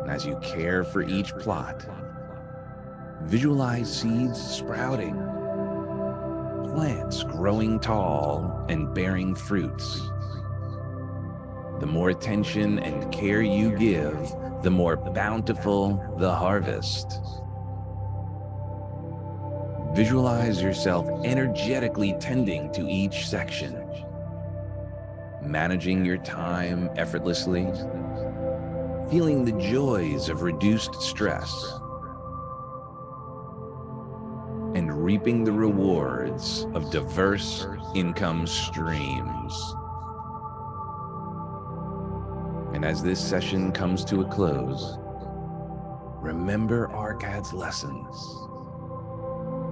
And as you care for each plot, visualize seeds sprouting, plants growing tall and bearing fruits. The more attention and care you give, the more bountiful the harvest. Visualize yourself energetically tending to each section, managing your time effortlessly, feeling the joys of reduced stress, and reaping the rewards of diverse income streams. And as this session comes to a close, remember Arkad's lessons.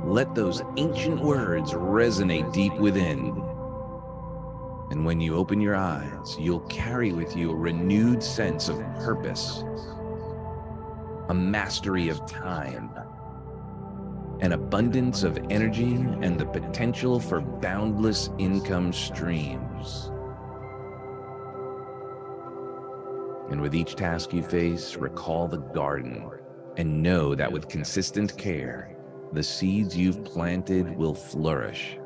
Let those ancient words resonate deep within. And when you open your eyes, you'll carry with you a renewed sense of purpose, a mastery of time, an abundance of energy, and the potential for boundless income streams. And with each task you face, recall the garden and know that with consistent care, the seeds you've planted will flourish.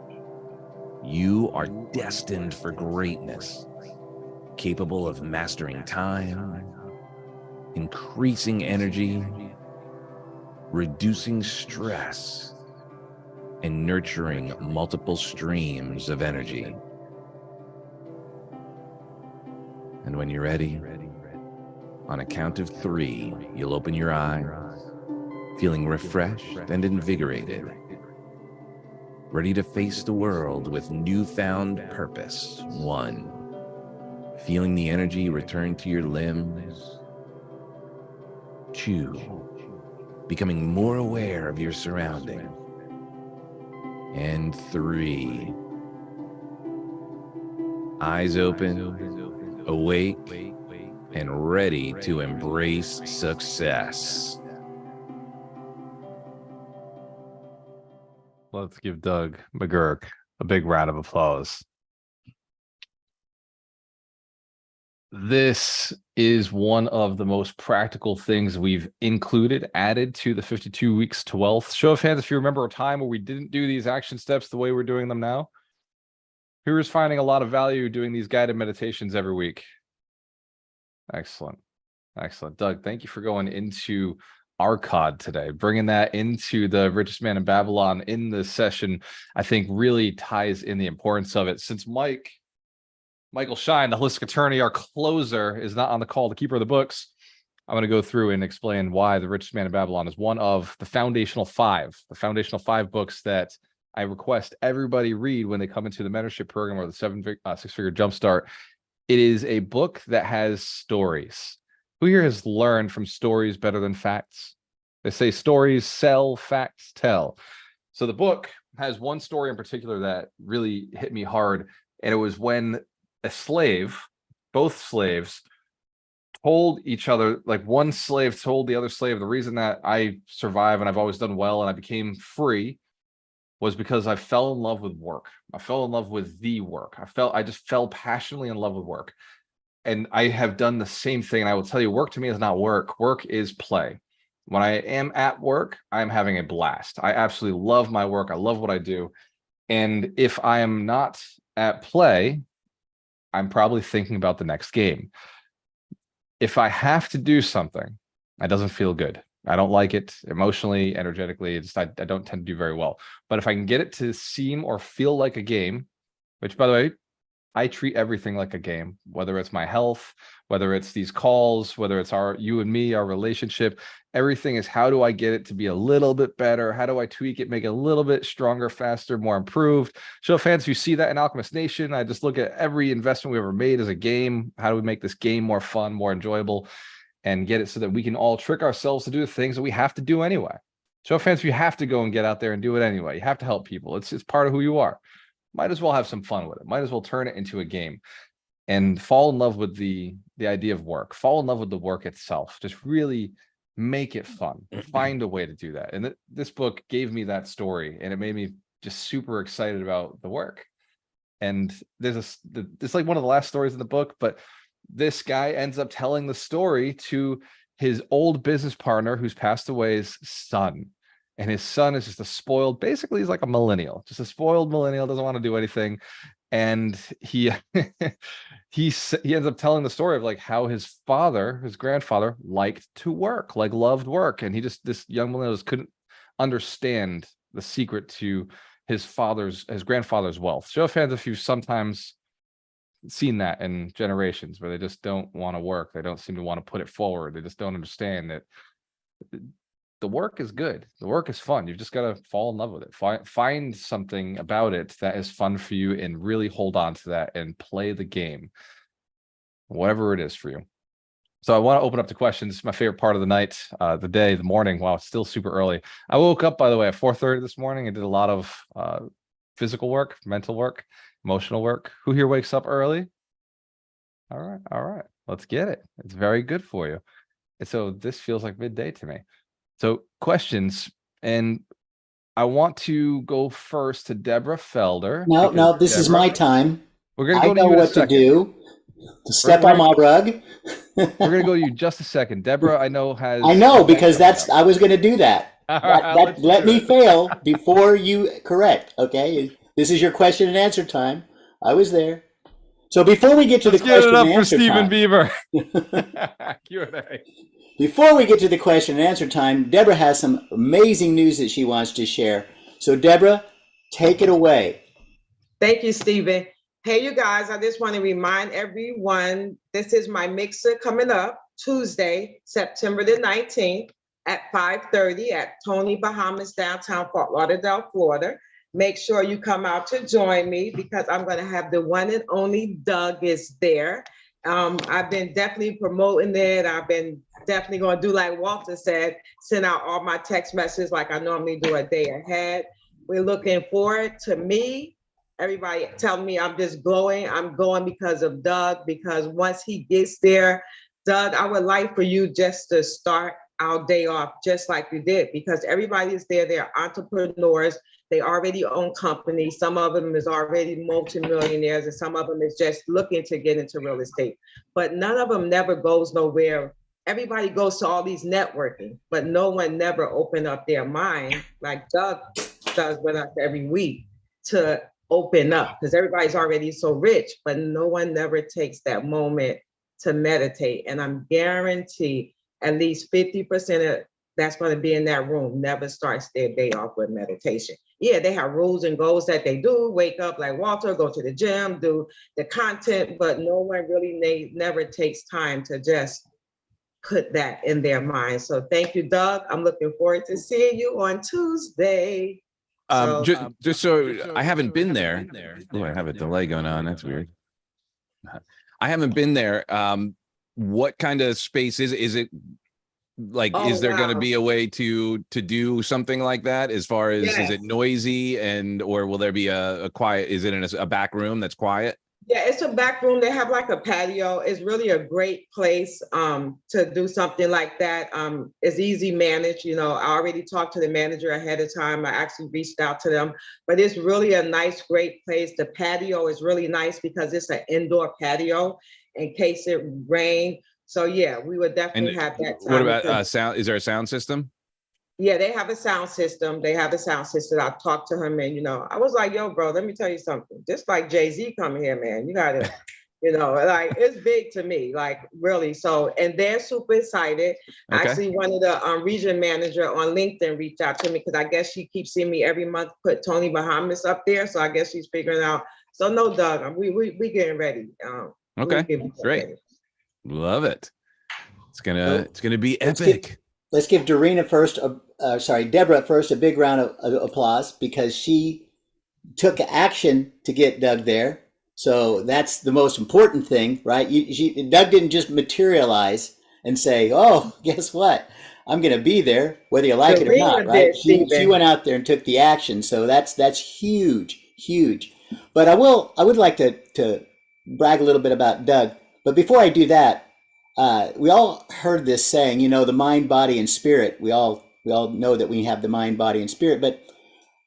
You are destined for greatness, capable of mastering time, increasing energy, reducing stress, and nurturing multiple streams of energy. And when you're ready, on a count of 3, you'll open your eyes, feeling refreshed and invigorated, ready to face the world with newfound purpose. 1, feeling the energy return to your limbs. 2, becoming more aware of your surroundings. And 3, eyes open, awake, and ready to embrace success. Let's give Doug McGurk a big round of applause. This is one of the most practical things we've added to the 52 weeks to wealth. Show of hands if you remember a time where we didn't do these action steps the way we're doing them now. Who is finding a lot of value doing these guided meditations every week? Excellent. Excellent. Doug, thank you for going into Arkad today, bringing that into the richest man in Babylon in this session. I think really ties in the importance of it. Since Michael Shine, the holistic attorney, our closer, is not on the call, the keeper of the books, I'm going to go through and explain why the richest man in Babylon is one of the foundational five books that I request everybody read when they come into the mentorship program or the six-figure jumpstart. It is a book that has stories. Who here has learned from stories better than facts? They say stories sell, facts tell. So the book has one story in particular that really hit me hard. And it was when both slaves told each other, like one slave told the other slave, the reason that I survive and I've always done well and I became free was because I fell in love with work. I fell in love with the work. I just fell passionately in love with work. And I have done the same thing. And I will tell you, work to me is not work. Work is play. When I am at work, I'm having a blast. I absolutely love my work. I love what I do. And if I am not at play, I'm probably thinking about the next game. If I have to do something, it doesn't feel good. I don't like it emotionally, energetically. I don't tend to do very well. But if I can get it to seem or feel like a game, which, by the way, I treat everything like a game, whether it's my health, whether it's these calls, whether it's you and me, our relationship. Everything is, how do I get it to be a little bit better? How do I tweak it, make it a little bit stronger, faster, more improved? Show of hands, you see that in Alchemist Nation. I just look at every investment we ever made as a game. How do we make this game more fun, more enjoyable, and get it so that we can all trick ourselves to do the things that we have to do anyway? Show of hands, you have to go and get out there and do it anyway. You have to help people. It's part of who you are. Might as well have some fun with it. Might as well turn it into a game and fall in love with the idea of work. Fall in love with the work itself. Just really make it fun. Find a way to do that. And this book gave me that story, and it made me just super excited about the work. And it's like one of the last stories in the book, but this guy ends up telling the story to his old business partner who's passed away's son. And his son is just basically he's like a millennial, just a spoiled millennial, doesn't want to do anything. And he ends up telling the story of like how his grandfather liked to work, like loved work. And this young millennial just couldn't understand the secret to his grandfather's wealth. Show of hands if you've sometimes seen that in generations where they just don't want to work. They don't seem to want to put it forward. They just don't understand that the work is good. The work is fun. You've just got to fall in love with it. Find something about it that is fun for you and really hold on to that and play the game, whatever it is for you. So I want to open up to questions. It's my favorite part of the night, the day, the morning. Wow, it's still super early. I woke up, by the way, at 4:30 this morning and did a lot of physical work, mental work, emotional work. Who here wakes up early? All right. Let's get it. It's very good for you. And so this feels like midday to me. So questions, and I want to go first to Deborah Felder. No, this is my time. We're going to go to you you in a what second. to do. To step on my rug. We're going to go to you just a second. Deborah, I know has. I know, because I was going to do that. Let me fail before you correct. Okay, this is your question and answer time. I was there. So before we get to the question and answer time, Beaver. Q&A. Before we get to the question and answer time, Deborah has some amazing news that she wants to share. So Deborah, take it away. Thank you, Stephen. Hey, you guys, I just want to remind everyone, this is my mixer coming up Tuesday, September the 19th at 5:30 at Tony Bahamas, downtown Fort Lauderdale, Florida. Make sure you come out to join me because I'm going to have the one and only Doug is there. I've been definitely promoting it. I've been definitely going to do like Walter said, send out all my text messages like I normally do a day ahead. We're looking forward to me. Everybody telling me I'm just glowing. I'm going because of Doug, because once he gets there, Doug, I would like for you just to start our day off just like you did, because everybody is there. They're entrepreneurs. They already own companies. Some of them is already multimillionaires, and some of them is just looking to get into real estate. But none of them never goes nowhere. Everybody goes to all these networking, but no one never opened up their mind like Doug does with us every week to open up, because everybody's already so rich, but no one never takes that moment to meditate. And I'm guaranteed at least 50% of that's going to be in that room never starts their day off with meditation. Yeah, they have rules and goals that they do, wake up like Walter, go to the gym, do the content, but no one really never takes time to just put that in their mind. So thank you, Doug. I'm looking forward to seeing you on Tuesday. Just so I haven't been there. Oh, I have a delay going on. That's weird. I haven't been there. What kind of space is it? Is it like, is there going to be a way to do something like that? As far as, is it noisy or will there be a quiet, is it in a back room that's quiet? Yeah, it's a back room. They have like a patio. It's really a great place to do something like that. It's easy managed. You know, I already talked to the manager ahead of time. I actually reached out to them, but it's really a nice, great place. The patio is really nice because it's an indoor patio in case it rained. So yeah, we would definitely have that time. What about sound? Is there a sound system? Yeah, they have a sound system. I talked to him and, I was like, yo, bro, let me tell you something. Just like Jay-Z coming here, man, you got to You know, like it's big to me, like really. So, and they're super excited. Okay. Actually, one of the region manager on LinkedIn reached out to me because I guess she keeps seeing me every month put Tony Bahamas up there. So I guess she's figuring out. So no, Doug, we getting ready. Okay, great. Ready. Love it. It's gonna be epic. Let's give Deborah first a big round of applause because she took action to get Doug there. So that's the most important thing, right? Doug didn't just materialize and say, "Oh, guess what? I'm going to be there, whether you like it or not." Right? She went out there and took the action. So that's huge, huge. But I would like to brag a little bit about Doug. But before I do that, we all heard this saying, you know, the mind, body, and spirit. We all know that we have the mind, body, and spirit. But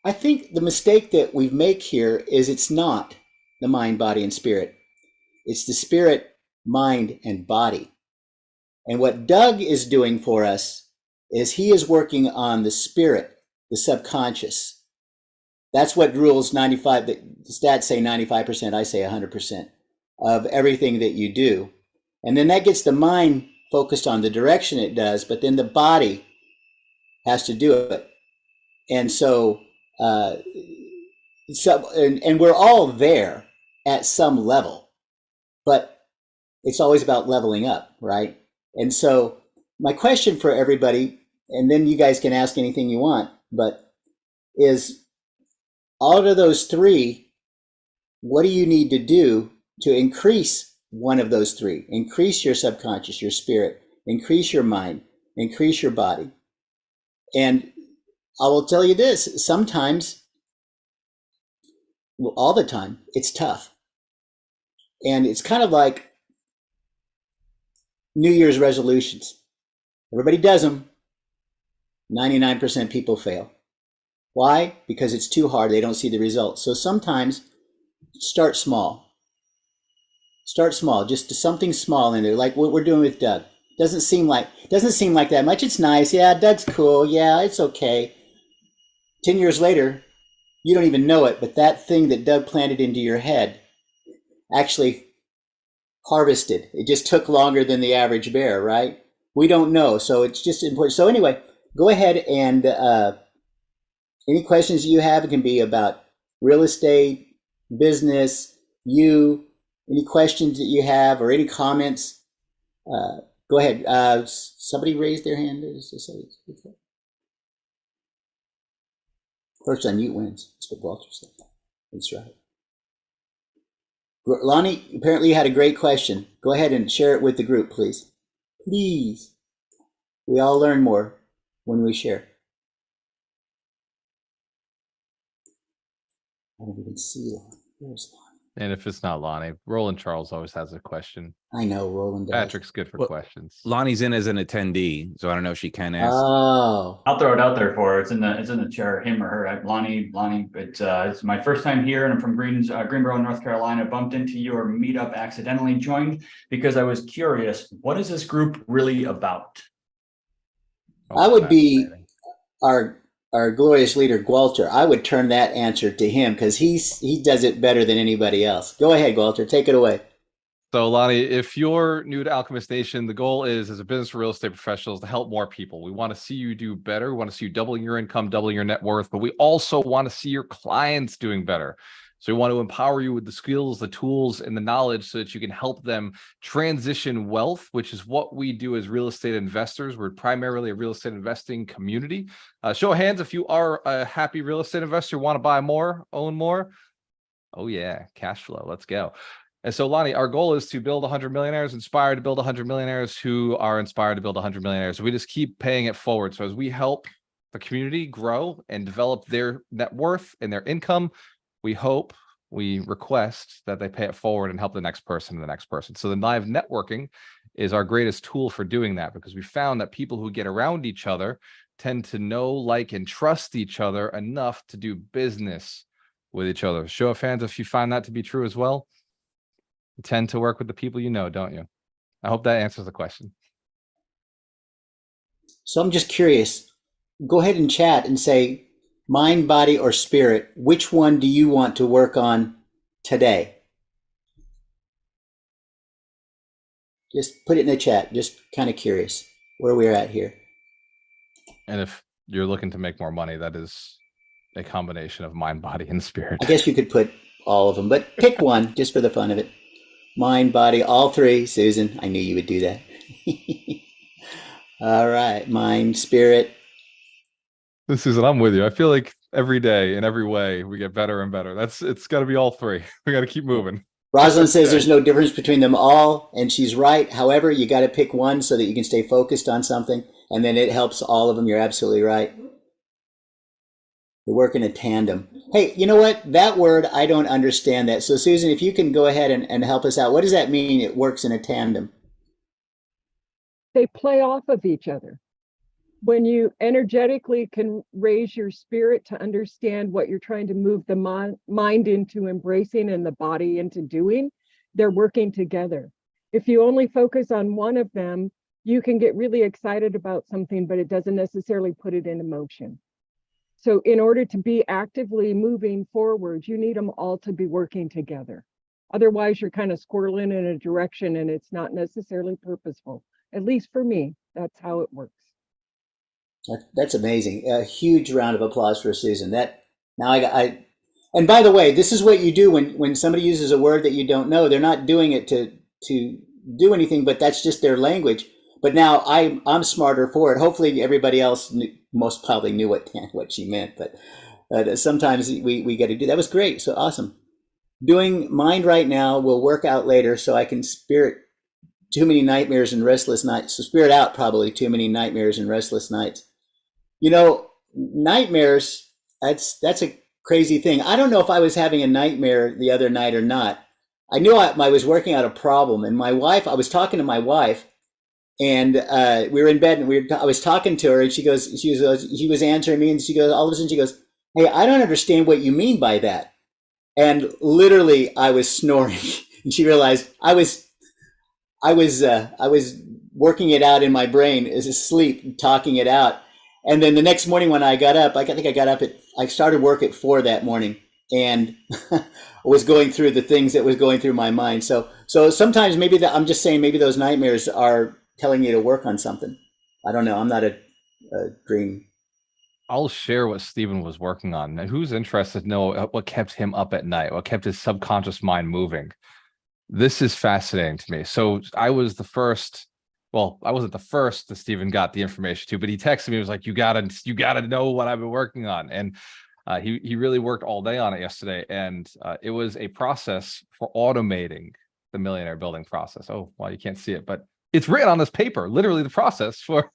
I think the mistake that we make here is it's not the mind, body, and spirit. It's the spirit, mind, and body. And what Doug is doing for us is he is working on the spirit, the subconscious. That's what rules 95, the stats say 95%, I say 100% of everything that you do. And then that gets the mind focused on the direction it does, but then the body has to do it. And so, and we're all there at some level, but it's always about leveling up, right? And so my question for everybody, and then you guys can ask anything you want, but is out of those three, what do you need to do to increase one of those three? Increase your subconscious, your spirit, increase your mind, increase your body. And I will tell you this, sometimes, well, all the time, it's tough. And it's kind of like New Year's resolutions. Everybody does them. 99% people fail. Why? Because it's too hard. They don't see the results. So sometimes start small. Start small, just something small in there, like what we're doing with Doug. Doesn't seem like that much. It's nice. Yeah, Doug's cool. Yeah, it's okay. 10 years later, you don't even know it, but that thing that Doug planted into your head actually harvested. It just took longer than the average bear, right? We don't know, so it's just important. So anyway, go ahead and any questions you have, it can be about real estate, business, any questions that you have or any comments, go ahead. Somebody raised their hand. First unmute wins. That's what Walter said. That's right. Lonnie, apparently you had a great question. Go ahead and share it with the group, please. Please. We all learn more when we share. I don't even see Lonnie. Where's Lonnie? And if it's not Lonnie, Roland Charles always has a question. I know Roland does. Patrick's good for questions. Lonnie's in as an attendee, so I don't know if she can ask. Oh, I'll throw it out there for her. It's in the chair, him or her. Lonnie. It's my first time here, and I'm from Greensboro, North Carolina. Bumped into your meetup accidentally, joined because I was curious. What is this group really about? I would be our glorious leader, Walter. I would turn that answer to him because he does it better than anybody else. Go ahead, Walter. Take it away. So, Lonnie, if you're new to Alchemist Nation, the goal is, as a business for real estate professionals, to help more people. We want to see you do better. We want to see you doubling your income, doubling your net worth, but we also want to see your clients doing better. So we want to empower you with the skills, the tools, and the knowledge so that you can help them transition wealth, which is what we do as real estate investors. We're primarily a real estate investing community. Show of hands if you are a happy real estate investor, want to buy more, own more. Oh yeah, cash flow. Let's go. And so, Lonnie, our goal is to build 100 millionaires, inspired to build 100 millionaires who are inspired to build 100 millionaires. We just keep paying it forward. So as we help the community grow and develop their net worth and their income, we hope, we request that they pay it forward and help the next person and the next person. So the live networking is our greatest tool for doing that, because we found that people who get around each other tend to know, like, and trust each other enough to do business with each other. Show of hands if you find that to be true as well. You tend to work with the people you know, don't you? I hope that answers the question. So I'm just curious. Go ahead and chat and say, mind, body, or spirit, which one do you want to work on today? Just put it in the chat. Just kind of curious where we're at here. And if you're looking to make more money, that is a combination of mind, body, and spirit. I guess you could put all of them, but pick one just for the fun of it. Mind, body, all three. Susan, I knew you would do that. All right, mind, spirit. Susan, I'm with you. I feel like every day in every way we get better and better. It's got to be all three. We got to keep moving. Rosalind says there's no difference between them all, and she's right. However, you got to pick one so that you can stay focused on something, and then it helps all of them. You're absolutely right. They work in a tandem. Hey, you know what? That word, I don't understand that. So Susan, if you can go ahead and help us out, what does that mean, it works in a tandem? They play off of each other. When you energetically can raise your spirit to understand what you're trying to move the mind into embracing and the body into doing, they're working together. If you only focus on one of them, you can get really excited about something, but it doesn't necessarily put it into motion. So in order to be actively moving forward, you need them all to be working together. Otherwise, you're kind of squirreling in a direction and it's not necessarily purposeful. At least for me, that's how it works. That's amazing. A huge round of applause for Susan. That now I and by the way, this is what you do when somebody uses a word that you don't know. They're not doing it to do anything, but that's just their language. But now I'm smarter for it. Hopefully everybody else most probably knew what she meant, but sometimes we got to do that. Was great. So awesome. Doing mind right now will work out later, so I can spirit too many nightmares and restless nights. So spirit out probably too many nightmares and restless nights. You know, nightmares, that's a crazy thing. I don't know if I was having a nightmare the other night or not. I knew I was working out a problem, and I was talking to my wife, and we were in bed, and I was talking to her, and she was answering me, and she goes, all of a sudden she goes, "Hey, I don't understand what you mean by that." And literally I was snoring, and she realized I was working it out in my brain as asleep, talking it out. And then the next morning when I got up, I started work at 4 that morning, and was going through the things that was going through my mind. So sometimes I'm just saying maybe those nightmares are telling you to work on something. I don't know. I'm not a dream. I'll share what Stephen was working on. And who's interested to know what kept him up at night, what kept his subconscious mind moving? This is fascinating to me. So I was the first. Well, I wasn't the first that Stephen got the information to, but he texted me. He was like, you gotta know what I've been working on. And he really worked all day on it yesterday. And it was a process for automating the millionaire building process. Oh, well, you can't see it, but it's written on this paper, literally the process for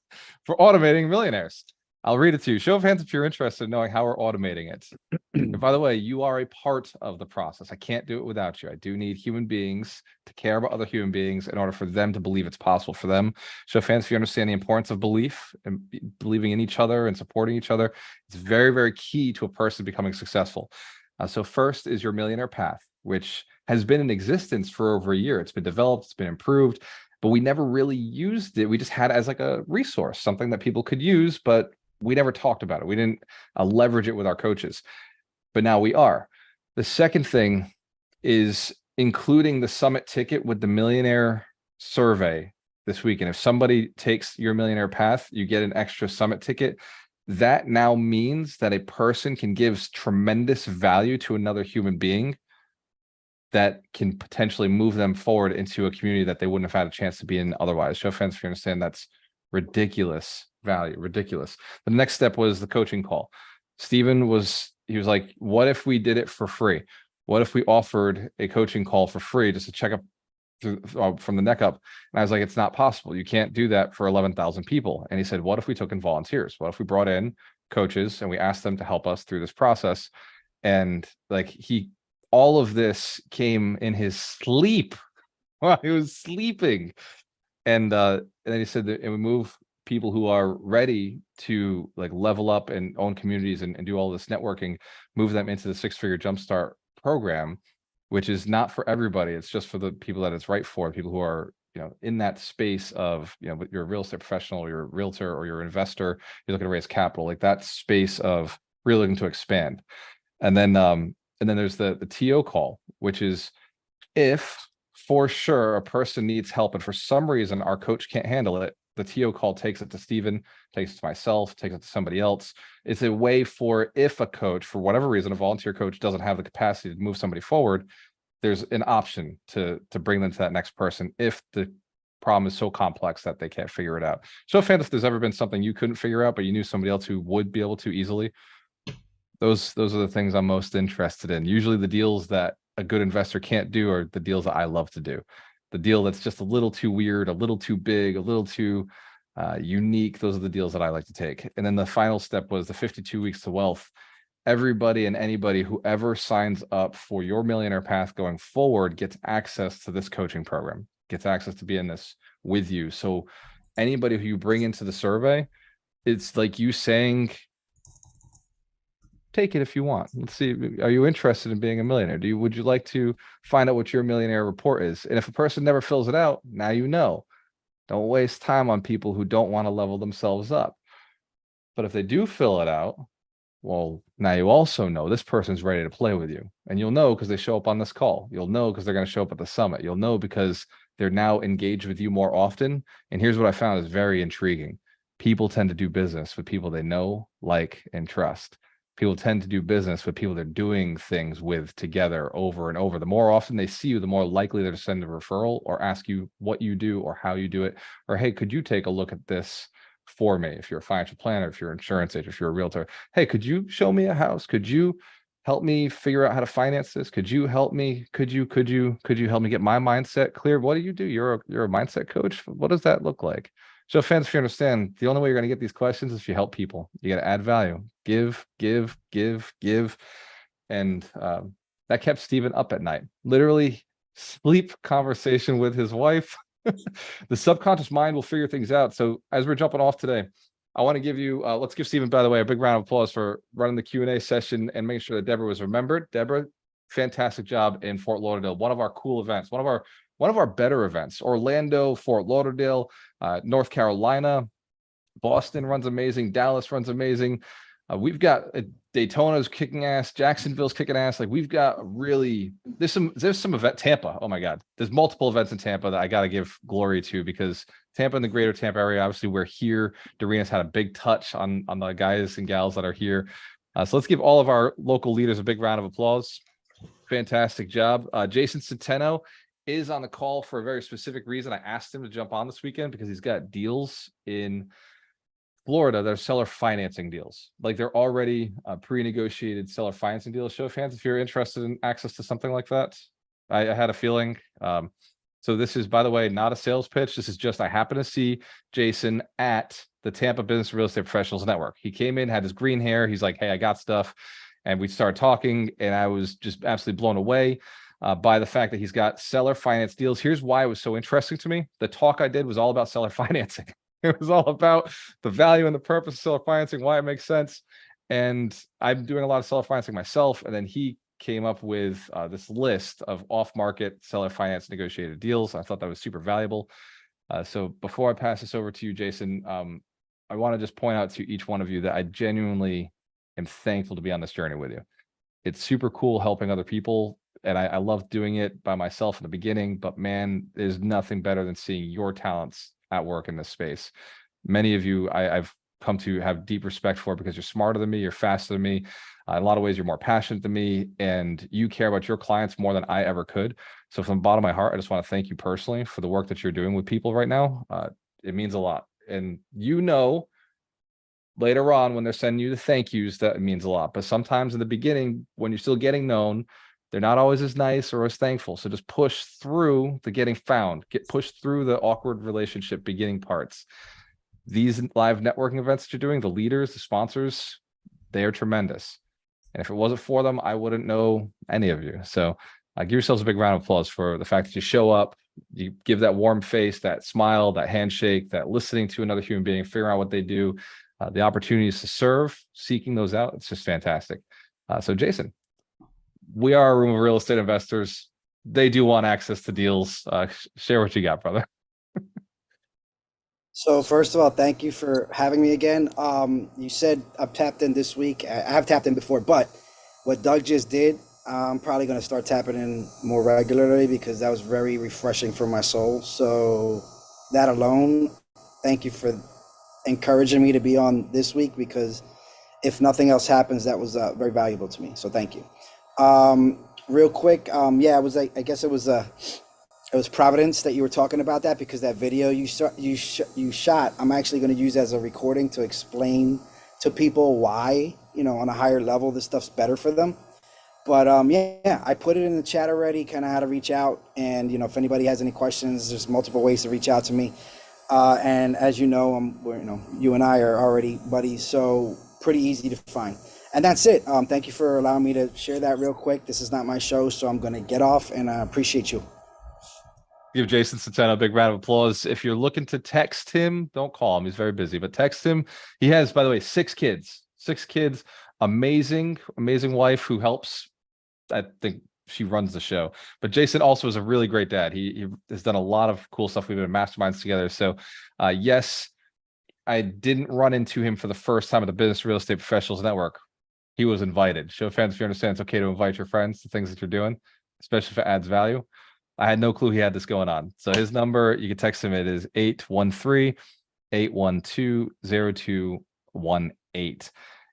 automating millionaires. I'll read it to you. Show of hands if you're interested in knowing how we're automating it. And by the way, you are a part of the process. I can't do it without you. I do need human beings to care about other human beings in order for them to believe it's possible for them. Show of hands if you understand the importance of belief and believing in each other and supporting each other. It's very, very key to a person becoming successful. So first is your millionaire path, which has been in existence for over a year. It's been developed, it's been improved, but we never really used it. We just had it as like a resource, something that people could use, but we never talked about it. We didn't leverage it with our coaches, but now we are. The second thing is including the summit ticket with the millionaire survey this week. And if somebody takes your millionaire path, you get an extra summit ticket. That now means that a person can give tremendous value to another human being that can potentially move them forward into a community that they wouldn't have had a chance to be in otherwise. Show of hands if you understand that's ridiculous value, ridiculous. The next step was the coaching call. Stephen was like, what if we did it for free? What if we offered a coaching call for free just to check up from the neck up? And I was like, it's not possible. You can't do that for 11,000 people. And he said, what if we took in volunteers? What if we brought in coaches and we asked them to help us through this process? And like all of this came in his sleep while he was sleeping. And then he said that it would move people who are ready to like level up and own communities and do all this networking, move them into the 6-figure jumpstart program, which is not for everybody. It's just for the people that it's right for, people who are, in that space of, you're a real estate professional, or you're a realtor, or you're an investor, you're looking to raise capital, like that space of really looking to expand. And then there's the TO call, which is if for sure a person needs help and for some reason our coach can't handle it, the TO call takes it to Steven, takes it to myself, takes it to somebody else. It's a way for, if a coach, for whatever reason, a volunteer coach doesn't have the capacity to move somebody forward, there's an option to bring them to that next person if the problem is so complex that they can't figure it out. So if there's ever been something you couldn't figure out, but you knew somebody else who would be able to easily, those are the things I'm most interested in. Usually the deals that a good investor can't do are the deals that I love to do. The deal that's just a little too weird, a little too big, a little too unique. Those are the deals that I like to take. And then the final step was the 52 weeks to wealth. Everybody and anybody who ever signs up for your millionaire path going forward gets access to this coaching program, gets access to be in this with you. So anybody who you bring into the survey, it's like you saying, take it if you want. Let's see. Are you interested in being a millionaire? Would you like to find out what your millionaire report is? And if a person never fills it out, now you know. Don't waste time on people who don't want to level themselves up. But if they do fill it out, well, now you also know this person's ready to play with you. And you'll know because they show up on this call. You'll know because they're going to show up at the summit. You'll know because they're now engaged with you more often. And here's what I found is very intriguing. People tend to do business with people they know, like, and trust. People tend to do business with people they're doing things with together over and over. The more often they see you, the more likely they're to send a referral or ask you what you do or how you do it. Or, hey, could you take a look at this for me? If you're a financial planner, if you're an insurance agent, if you're a realtor, hey, could you show me a house? Could you help me figure out how to finance this? Could you help me? Could you help me get my mindset clear? What do? You're a mindset coach. What does that look like? So fans, if you understand, the only way you're going to get these questions is if you help people. You got to add value, give. And that kept Steven up at night. Literally sleep conversation with his wife. The subconscious mind will figure things out. So as we're jumping off today, I want to give you, let's give Steven, by the way, a big round of applause for running the Q&A session and making sure that Deborah was remembered. Deborah, fantastic job in Fort Lauderdale. One of our cool events, one of our better events. Orlando, Fort Lauderdale, North Carolina, Boston runs amazing. Dallas runs amazing. We've got Daytona's kicking ass. Jacksonville's kicking ass. Like we've got really, there's some event. Tampa. Oh my God. There's multiple events in Tampa that I got to give glory to because Tampa and the greater Tampa area, obviously we're here. Doreena's had a big touch on the guys and gals that are here. So let's give all of our local leaders a big round of applause. Fantastic job. Jason Centeno is on the call for a very specific reason. I asked him to jump on this weekend because he's got deals in Florida. They're seller financing deals. Like they're already pre-negotiated seller financing deals. Show of hands if you're interested in access to something like that. I had a feeling. So this is, by the way, not a sales pitch. This is just, I happen to see Jason at the Tampa Business Real Estate Professionals Network. He came in, had his green hair. He's like, hey, I got stuff. And we started talking and I was just absolutely blown away by the fact that he's got seller finance deals. Here's why it was so interesting to me. The talk I did was all about seller financing. It was all about the value and the purpose of seller financing, why it makes sense. And I'm doing a lot of seller financing myself. And then he came up with this list of off-market seller finance negotiated deals. I thought that was super valuable. So before I pass this over to you, Jason, I want to just point out to each one of you that I genuinely am thankful to be on this journey with you. It's super cool helping other people. And I love doing it by myself in the beginning, but man, there's nothing better than seeing your talents at work in this space. Many of you I've come to have deep respect for because you're smarter than me, you're faster than me. In a lot of ways, you're more passionate than me, and you care about your clients more than I ever could. So from the bottom of my heart, I just want to thank you personally for the work that you're doing with people right now. It means a lot. And you know, later on when they're sending you the thank yous, that it means a lot. But sometimes in the beginning, when you're still getting known, they're not always as nice or as thankful. So just push through the getting found, get pushed through the awkward relationship beginning parts. These live networking events that you're doing, the leaders, the sponsors, they are tremendous. And if it wasn't for them, I wouldn't know any of you. So give yourselves a big round of applause for the fact that you show up, you give that warm face, that smile, that handshake, that listening to another human being, figuring out what they do, the opportunities to serve, seeking those out. It's just fantastic. So Jason, we are a room of real estate investors. They do want access to deals. Share what you got, brother. So first of all, thank you for having me again. You said I'm tapped in this week. I have tapped in before, but what Doug just did I'm probably going to start tapping in more regularly because that was very refreshing for my soul. So that alone, thank you for encouraging me to be on this week, because if nothing else happens, that was very valuable to me. So thank you. Real quick, yeah, I guess it was Providence that you were talking about that, because that video you shot, I'm actually going to use as a recording to explain to people why, on a higher level, this stuff's better for them. But yeah, I put it in the chat already, kind of how to reach out. And, if anybody has any questions, there's multiple ways to reach out to me. And as you know, you and I are already buddies, so pretty easy to find. And that's it. Thank you for allowing me to share that real quick. This is not my show, so I'm going to get off, and I appreciate you. Give Jason Centeno a big round of applause. If you're looking to text him, don't call him. He's very busy, but text him. He has, by the way, 6 kids. 6 kids. Amazing wife who helps. I think she runs the show. But Jason also is a really great dad. He has done a lot of cool stuff. We've been masterminds together. So yes, I didn't run into him for the first time at the Business Real Estate Professionals Network. He was invited. Show fans, if you understand, it's okay to invite your friends to things that you're doing, especially if it adds value. I had no clue he had this going on. So his number, you can text him. It is 813-812-0218.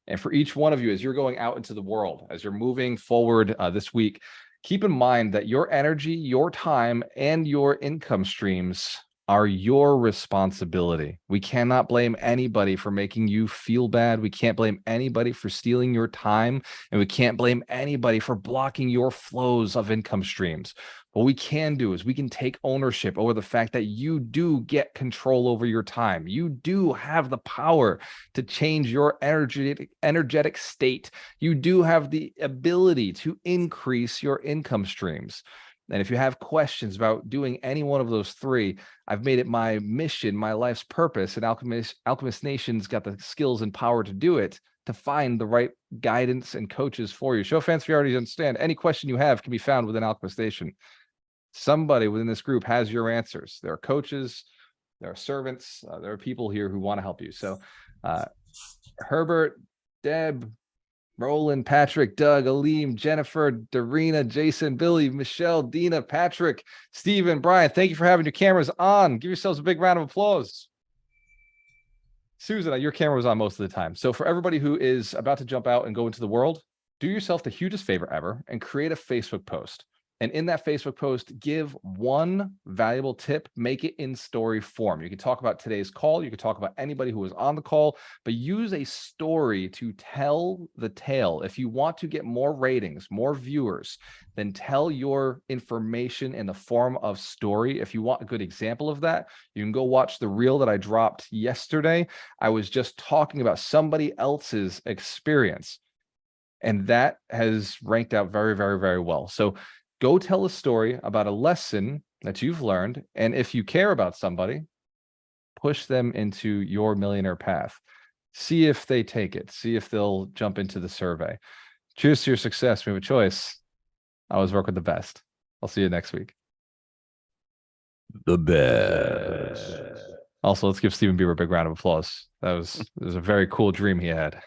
And for each one of you, as you're going out into the world, as you're moving forward this week, keep in mind that your energy, your time, and your income streams are your responsibility. We cannot blame anybody for making you feel bad. We can't blame anybody for stealing your time, and we can't blame anybody for blocking your flows of income streams. What we can do is we can take ownership over the fact that you do get control over your time. You do have the power to change your energetic state. You do have the ability to increase your income streams. And if you have questions about doing any one of those 3, I've made it my mission, my life's purpose, and Alchemist Nation's got the skills and power to do it, to find the right guidance and coaches for you. Show fans, if you already understand, any question you have can be found within Alchemist Nation. Somebody within this group has your answers. There are coaches, there are servants, there are people here who want to help you. So Herbert, Deb, Roland, Patrick, Doug, Aleem, Jennifer, Darina, Jason, Billy, Michelle, Dina, Patrick, Stephen, Brian, thank you for having your cameras on. Give yourselves a big round of applause. Susan, your camera was on most of the time. So for everybody who is about to jump out and go into the world, do yourself the hugest favor ever and create a Facebook post. And in that Facebook post, give one valuable tip, make it in story form. You can talk about today's call. You can talk about anybody who was on the call, but use a story to tell the tale. If you want to get more ratings, more viewers, then tell your information in the form of story. If you want a good example of that, you can go watch the reel that I dropped yesterday. I was just talking about somebody else's experience, and that has ranked out very, very, very well. So go tell a story about a lesson that you've learned. And if you care about somebody, push them into your millionaire path. See if they take it. See if they'll jump into the survey. Cheers to your success. We have a choice. I always work with the best. I'll see you next week. The best. Also, let's give Stephen Bieber a big round of applause. It was a very cool dream he had.